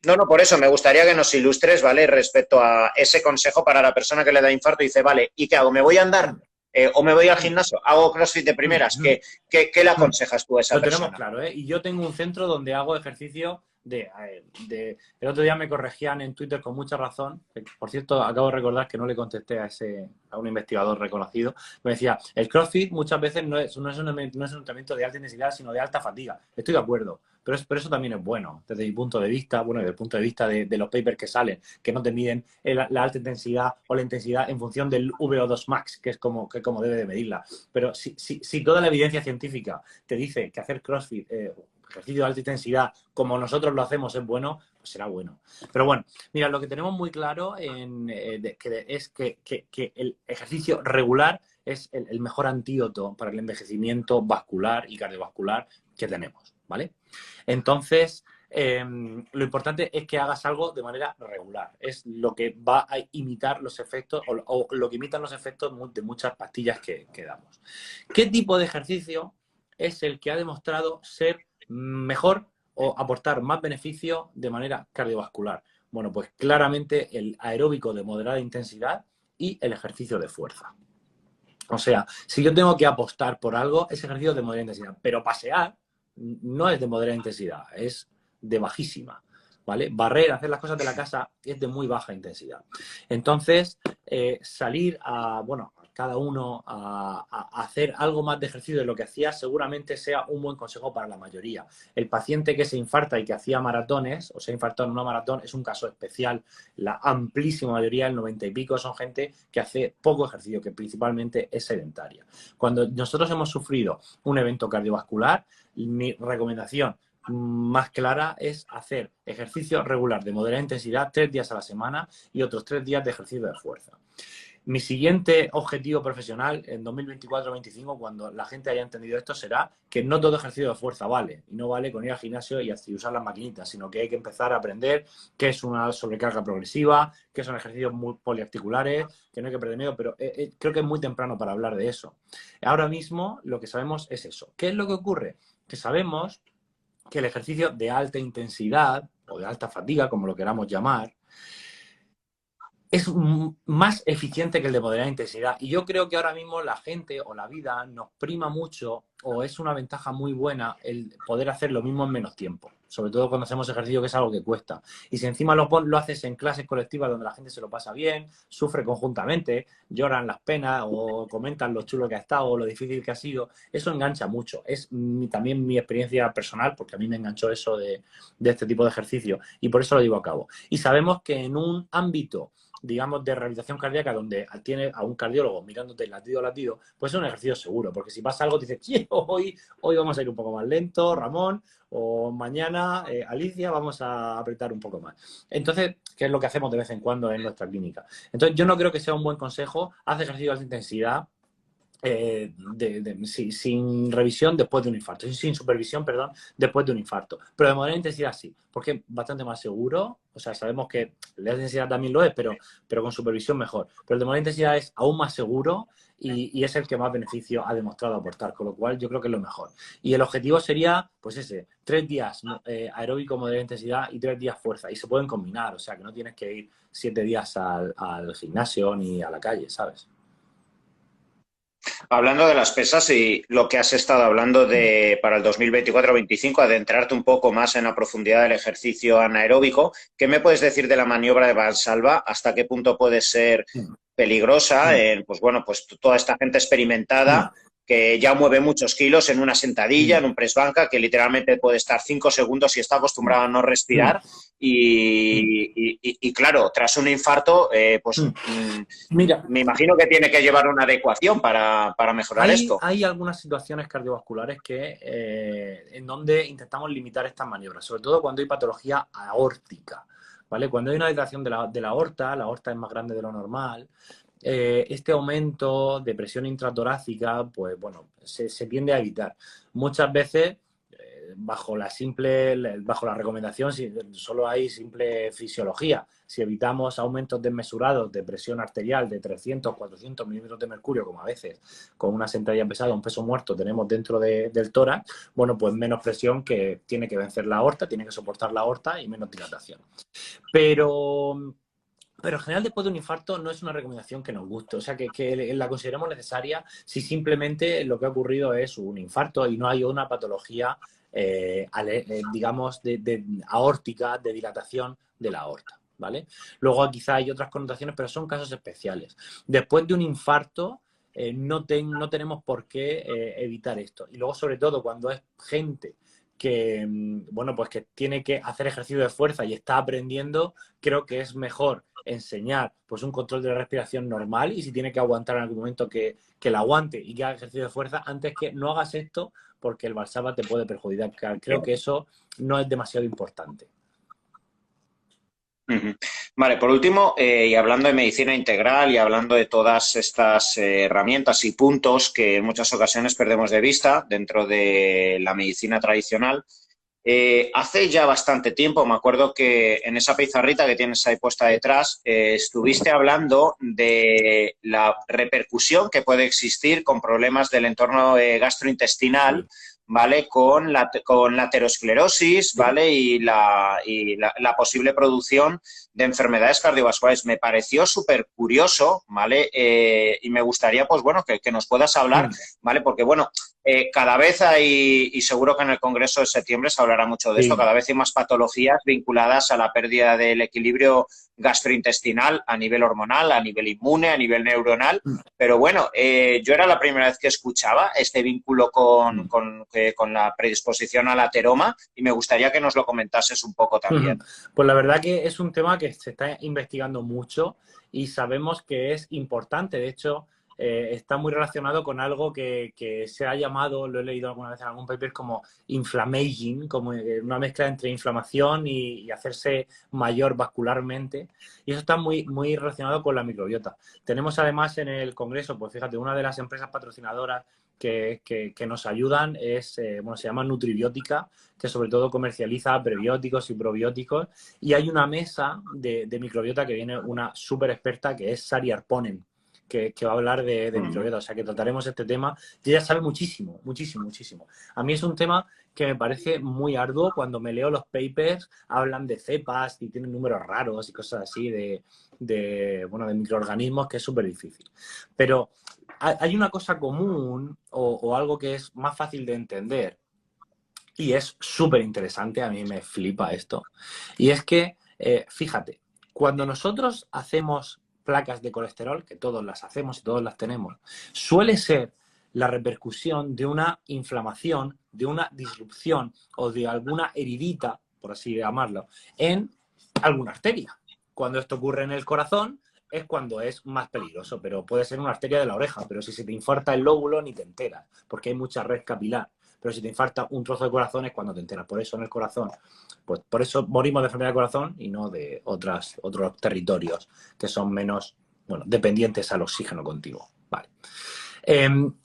no, por eso me gustaría que nos ilustres, ¿vale? Respecto a ese consejo para la persona que le da infarto y dice, vale, ¿y qué hago? ¿Me voy a andar? ¿O me voy al gimnasio? ¿Hago CrossFit de primeras? ¿Qué le aconsejas tú a esa Lo tenemos persona? claro, ¿eh? Y yo tengo un centro donde hago ejercicio el otro día me corregían en Twitter con mucha razón. Por cierto, acabo de recordar que no le contesté a un investigador reconocido. Me decía, el CrossFit muchas veces no es un entrenamiento de alta intensidad, sino de alta fatiga. Estoy de acuerdo. Pero eso también es bueno, desde mi punto de vista, bueno, desde el punto de vista de los papers que salen, que no te miden la alta intensidad o la intensidad en función del VO2 max, que es como debe de medirla. Pero si toda la evidencia científica te dice que hacer CrossFit, ejercicio de alta intensidad, como nosotros lo hacemos, es bueno, pues será bueno. Pero bueno, mira, lo que tenemos muy claro es que el ejercicio regular es el mejor antídoto para el envejecimiento vascular y cardiovascular que tenemos, ¿vale? Entonces, lo importante es que hagas algo de manera regular. Es lo que va a imitar los efectos o lo que imitan los efectos de muchas pastillas que damos. ¿Qué tipo de ejercicio es el que ha demostrado ser mejor o aportar más beneficio de manera cardiovascular? Bueno, pues claramente el aeróbico de moderada intensidad y el ejercicio de fuerza. O sea, si yo tengo que apostar por algo, es ejercicio de moderada intensidad. Pero pasear no es de moderada intensidad, es de bajísima. ¿vale? Barrer, hacer las cosas de la casa es de muy baja intensidad. Entonces, salir a, bueno, cada uno a hacer algo más de ejercicio de lo que hacía seguramente sea un buen consejo para la mayoría. El paciente que se infarta y que hacía maratones o se ha infartado en una maratón es un caso especial. La amplísima mayoría, el 90 y pico, son gente que hace poco ejercicio, que principalmente es sedentaria. Cuando nosotros hemos sufrido un evento cardiovascular, mi recomendación más clara es hacer ejercicio regular de moderada intensidad 3 días a la semana y otros 3 días de ejercicio de fuerza. Mi siguiente objetivo profesional en 2024-2025, cuando la gente haya entendido esto, será que no todo ejercicio de fuerza vale. Y no vale con ir al gimnasio y usar las maquinitas, sino que hay que empezar a aprender qué es una sobrecarga progresiva, qué son ejercicios muy poliarticulares, que no hay que perder miedo, pero creo que es muy temprano para hablar de eso. Ahora mismo lo que sabemos es eso. ¿Qué es lo que ocurre? Que sabemos que el ejercicio de alta intensidad o de alta fatiga, como lo queramos llamar, es más eficiente que el de moderada intensidad. Y yo creo que ahora mismo la gente o la vida nos prima mucho, o es una ventaja muy buena el poder hacer lo mismo en menos tiempo. Sobre todo cuando hacemos ejercicio, que es algo que cuesta. Y si encima lo haces en clases colectivas donde la gente se lo pasa bien, sufre conjuntamente, lloran las penas o comentan lo chulo que ha estado o lo difícil que ha sido, eso engancha mucho. Es también mi experiencia personal, porque a mí me enganchó eso de este tipo de ejercicio. Y por eso lo llevo a cabo. Y sabemos que en un ámbito, digamos, de rehabilitación cardíaca, donde tiene a un cardiólogo mirándote latido a latido, pues es un ejercicio seguro, porque si pasa algo, te dices, hoy vamos a ir un poco más lento, Ramón, o mañana, Alicia, vamos a apretar un poco más. Entonces, ¿qué es lo que hacemos de vez en cuando en nuestra clínica? Entonces, yo no creo que sea un buen consejo, haz ejercicio de alta intensidad, sin revisión después de un infarto, sin supervisión, perdón, después de un infarto. Pero de moderada intensidad sí, porque es bastante más seguro. O sea, sabemos que la intensidad también lo es, pero con supervisión mejor. Pero el de moderada intensidad es aún más seguro y es el que más beneficio ha demostrado aportar, con lo cual yo creo que es lo mejor. Y el objetivo sería, pues ese, 3 días aeróbico moderada intensidad y 3 días fuerza. Y se pueden combinar, o sea, que no tienes que ir 7 días al gimnasio ni a la calle, ¿sabes? Hablando de las pesas y lo que has estado hablando de para el 2024-25, adentrarte un poco más en la profundidad del ejercicio anaeróbico, ¿qué me puedes decir de la maniobra de Valsalva? ¿Hasta qué punto puede ser peligrosa? Pues bueno, pues toda esta gente experimentada que ya mueve muchos kilos en una sentadilla, en un press banca, que literalmente puede estar 5 segundos y está acostumbrado a no respirar. Y claro, tras un infarto, pues Mira, me imagino que tiene que llevar una adecuación para mejorar esto. Hay algunas situaciones cardiovasculares en donde intentamos limitar estas maniobras, sobre todo cuando hay patología aórtica, ¿vale? Cuando hay una dilatación de la aorta es más grande de lo normal. Este aumento de presión intratorácica, pues bueno, se tiende a evitar. Muchas veces, bajo la recomendación, solo hay simple fisiología. Si evitamos aumentos desmesurados de presión arterial de 300, 400 milímetros de mercurio, como a veces con una sentadilla pesada, un peso muerto tenemos dentro del tórax, bueno, pues menos presión que tiene que vencer la aorta, tiene que soportar la aorta y menos dilatación. Pero en general, después de un infarto, no es una recomendación que nos guste. O sea, que la consideremos necesaria si simplemente lo que ha ocurrido es un infarto y no hay una patología, digamos, de aórtica, de dilatación de la aorta, ¿vale? Luego quizá hay otras connotaciones, pero son casos especiales. Después de un infarto, no tenemos por qué evitar esto. Y luego, sobre todo, cuando es gente que, bueno, pues que tiene que hacer ejercicio de fuerza y está aprendiendo, creo que es mejor enseñar pues un control de la respiración normal, y si tiene que aguantar en algún momento que la aguante y que haga ejercicio de fuerza, antes que no hagas esto porque el Valsalva te puede perjudicar. Creo que eso no es demasiado importante. Vale, por último, y hablando de medicina integral y hablando de todas estas herramientas y puntos que en muchas ocasiones perdemos de vista dentro de la medicina tradicional, hace ya bastante tiempo, me acuerdo que en esa pizarrita que tienes ahí puesta detrás, estuviste hablando de la repercusión que puede existir con problemas del entorno gastrointestinal, ¿vale? Con la aterosclerosis, ¿vale? Y la posible producción de enfermedades cardiovasculares. Me pareció súper curioso, ¿vale? Y me gustaría, pues bueno, que nos puedas hablar, ¿vale? Porque, bueno, cada vez hay, y seguro que en el Congreso de septiembre se hablará mucho de esto, Sí. cada vez hay más patologías vinculadas a la pérdida del equilibrio gastrointestinal a nivel hormonal, a nivel inmune, a nivel neuronal. Pero bueno, yo era la primera vez que escuchaba este vínculo con la predisposición al ateroma y me gustaría que nos lo comentases un poco también. Pues la verdad que es un tema que se está investigando mucho y sabemos que es importante. De hecho, está muy relacionado con algo que se ha llamado, lo he leído alguna vez en algún paper, como inflammaging, como una mezcla entre inflamación y hacerse mayor vascularmente. Y eso está muy, muy relacionado con la microbiota. Tenemos además en el Congreso, pues fíjate, una de las empresas patrocinadoras que nos ayudan es, bueno, se llama Nutribiótica, que sobre todo comercializa prebióticos y probióticos. Y hay una mesa de microbiota que viene una súper experta, que es Sari Arponen, que va a hablar de microbiota. O sea, que trataremos este tema. Y ella sabe muchísimo, muchísimo, muchísimo. A mí es un tema que me parece muy arduo. Cuando me leo los papers, hablan de cepas y tienen números raros y cosas así bueno, de microorganismos, que es súper difícil. Pero hay una cosa común o algo que es más fácil de entender y es súper interesante, a mí me flipa esto, y es que, fíjate, cuando nosotros hacemos placas de colesterol, que todos las hacemos y todos las tenemos, suele ser la repercusión de una inflamación, de una disrupción o de alguna heridita, por así llamarlo, en alguna arteria. Cuando esto ocurre en el corazón es cuando es más peligroso, pero puede ser una arteria de la oreja, pero si se te infarta el lóbulo ni te enteras, porque hay mucha red capilar. Pero si te infarta un trozo de corazón es cuando te enteras. Por eso en el corazón, pues por eso morimos de enfermedad de corazón y no de otros territorios que son menos, bueno, dependientes al oxígeno continuo. Vale.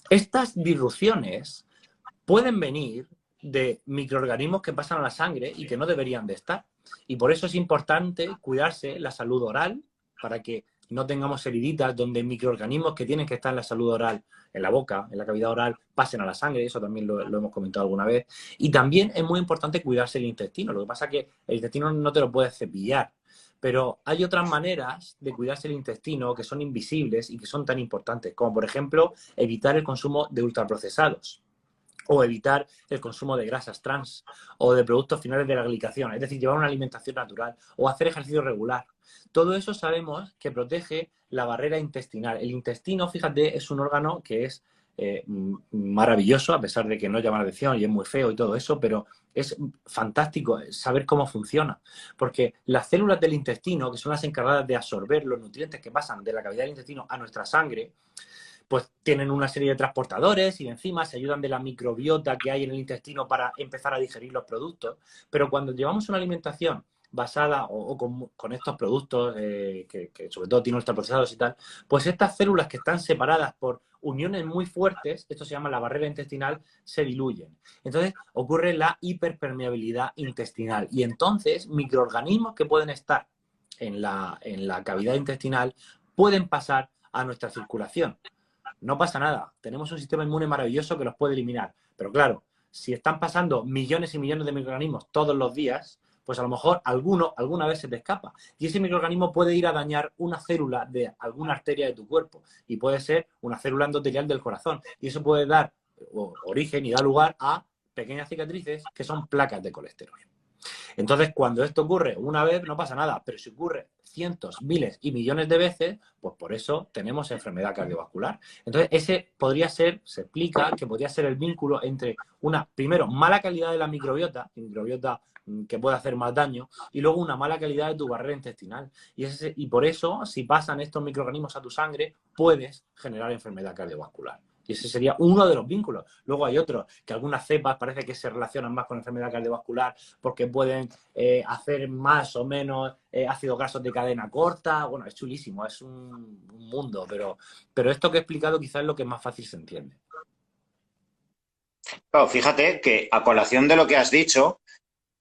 Estas disrupciones pueden venir de microorganismos que pasan a la sangre y que no deberían de estar. Y por eso es importante cuidarse la salud oral para que no tengamos heriditas donde microorganismos que tienen que estar en la salud oral, en la boca, en la cavidad oral, pasen a la sangre. Eso también lo hemos comentado alguna vez. Y también es muy importante cuidarse el intestino. Lo que pasa es que el intestino no te lo puedes cepillar. Pero hay otras maneras de cuidarse el intestino que son invisibles y que son tan importantes, como por ejemplo evitar el consumo de ultraprocesados, o evitar el consumo de grasas trans o de productos finales de la glicación, es decir, llevar una alimentación natural o hacer ejercicio regular. Todo eso sabemos que protege la barrera intestinal. El intestino, fíjate, es un órgano que es maravilloso, a pesar de que no llama la atención y es muy feo y todo eso, pero es fantástico saber cómo funciona, porque las células del intestino, que son las encargadas de absorber los nutrientes que pasan de la cavidad del intestino a nuestra sangre, pues tienen una serie de transportadores y enzimas, se ayudan de la microbiota que hay en el intestino para empezar a digerir los productos. Pero cuando llevamos una alimentación basada o con estos productos, que sobre todo tienen ultraprocesados y tal, pues estas células que están separadas por uniones muy fuertes, esto se llama la barrera intestinal, se diluyen. Entonces ocurre la hiperpermeabilidad intestinal y entonces microorganismos que pueden estar en la cavidad intestinal pueden pasar a nuestra circulación. No pasa nada, tenemos un sistema inmune maravilloso que los puede eliminar. Pero claro, si están pasando millones y millones de microorganismos todos los días, pues a lo mejor alguna vez se te escapa. Y ese microorganismo puede ir a dañar una célula de alguna arteria de tu cuerpo. Y puede ser una célula endotelial del corazón. Y eso puede dar origen y dar lugar a pequeñas cicatrices que son placas de colesterol. Entonces, cuando esto ocurre una vez, no pasa nada. Pero si ocurre cientos, miles y millones de veces, pues por eso tenemos enfermedad cardiovascular. Entonces, ese podría ser, se explica que podría ser el vínculo entre una, primero, mala calidad de la microbiota que puede hacer más daño, y luego una mala calidad de tu barrera intestinal. Y por eso, si pasan estos microorganismos a tu sangre, puedes generar enfermedad cardiovascular. Y ese sería uno de los vínculos. Luego hay otros, que algunas cepas parece que se relacionan más con enfermedad cardiovascular porque pueden hacer más o menos ácidos grasos de cadena corta. Bueno, es chulísimo, es un mundo, pero esto que he explicado quizás es lo que más fácil se entiende. Claro, fíjate que a colación de lo que has dicho,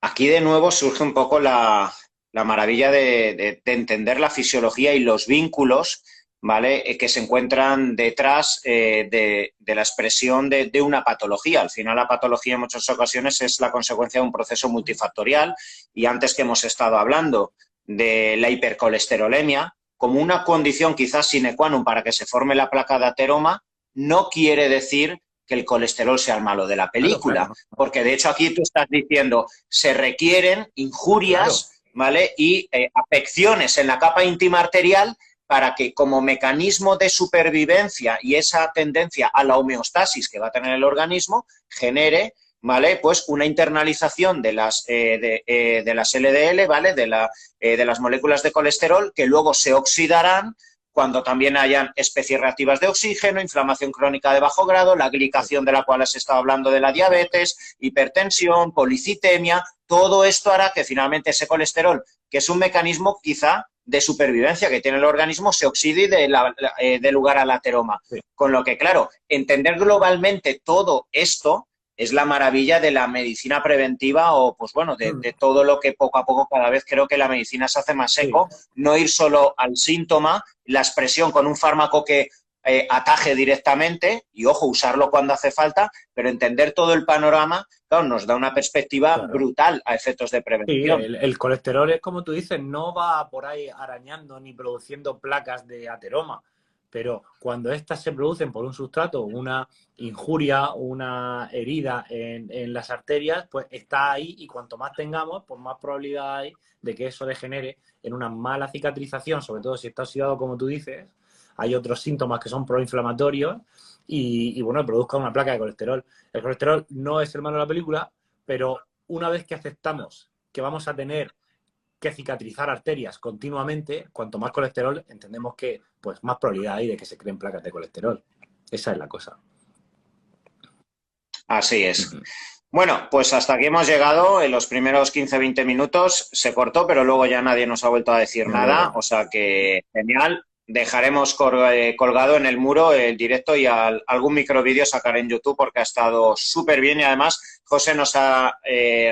aquí de nuevo surge un poco la maravilla de entender la fisiología y los vínculos, ¿vale? Que se encuentran detrás de la expresión de una patología. Al final, la patología en muchas ocasiones es la consecuencia de un proceso multifactorial, y antes que hemos estado hablando de la hipercolesterolemia como una condición quizás sine qua non para que se forme la placa de ateroma, no quiere decir que el colesterol sea el malo de la película, claro. porque de hecho aquí tú estás diciendo, se requieren injurias, Claro. ¿vale? Y afecciones en la capa íntima arterial para que como mecanismo de supervivencia y esa tendencia a la homeostasis que va a tener el organismo genere, ¿vale? Pues una internalización de las LDL, ¿vale? De las moléculas de colesterol que luego se oxidarán cuando también hayan especies reactivas de oxígeno, inflamación crónica de bajo grado, la glicación de la cual has estado hablando de la diabetes, hipertensión, policitemia, todo esto hará que finalmente ese colesterol, que es un mecanismo quizá de supervivencia que tiene el organismo, se oxide y dé lugar al ateroma. Sí. Con lo que, claro, entender globalmente todo esto es la maravilla de la medicina preventiva o, pues bueno, de todo lo que poco a poco cada vez creo que la medicina se hace más eco, no ir solo al síntoma, la expresión con un fármaco que ataje directamente y, ojo, usarlo cuando hace falta, pero entender todo el panorama, claro, nos da una perspectiva brutal a efectos de prevención. Sí, el colesterol es como tú dices, no va por ahí arañando ni produciendo placas de ateroma, pero cuando estas se producen por un sustrato, una injuria, una herida en las arterias, pues está ahí y cuanto más tengamos, pues más probabilidad hay de que eso degenere en una mala cicatrización, sobre todo si está oxidado como tú dices. Hay otros síntomas que son proinflamatorios y bueno, produzca una placa de colesterol. El colesterol no es el malo de la película, pero una vez que aceptamos que vamos a tener que cicatrizar arterias continuamente, cuanto más colesterol, entendemos que pues más probabilidad hay de que se creen placas de colesterol. Esa es la cosa. Así es. Bueno, pues hasta aquí hemos llegado. En los primeros 15-20 minutos se cortó, pero luego ya nadie nos ha vuelto a decir nada. O sea que genial. Dejaremos colgado en el muro el directo y algún microvídeo sacaré en YouTube porque ha estado súper bien y además José nos ha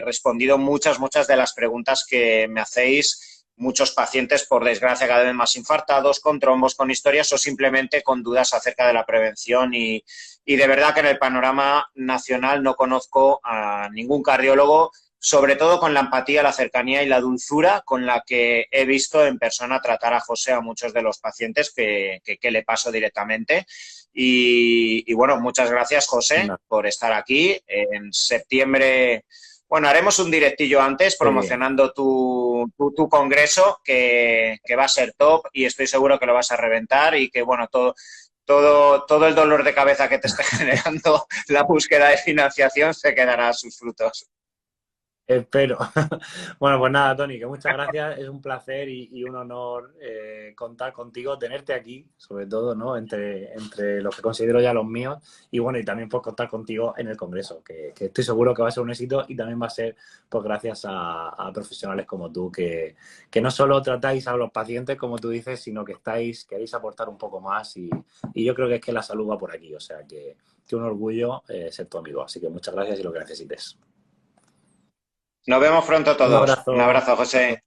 respondido muchas de las preguntas que me hacéis muchos pacientes, por desgracia, cada vez más infartados, con trombos, con historias o simplemente con dudas acerca de la prevención y de verdad que en el panorama nacional no conozco a ningún cardiólogo, sobre todo con la empatía, la cercanía y la dulzura con la que he visto en persona tratar a José a muchos de los pacientes que le paso directamente. Y bueno, muchas gracias, José, por estar aquí. En septiembre, bueno, haremos un directillo antes promocionando tu congreso, que va a ser top y estoy seguro que lo vas a reventar y que, bueno, todo el dolor de cabeza que te esté generando la búsqueda de financiación se quedará a sus frutos. Espero. Bueno, pues nada, Tony, que muchas gracias. Es un placer y un honor contar contigo, tenerte aquí, sobre todo, ¿no? Entre los que considero ya los míos. Y bueno, y también por contar contigo en el Congreso, que estoy seguro que va a ser un éxito y también va a ser pues gracias a profesionales como tú, que no solo tratáis a los pacientes, como tú dices, sino que queréis aportar un poco más y yo creo que es que la salud va por aquí. O sea, que un orgullo ser tu amigo. Así que muchas gracias y lo que necesites. Nos vemos pronto Un todos. Un abrazo. abrazo, José.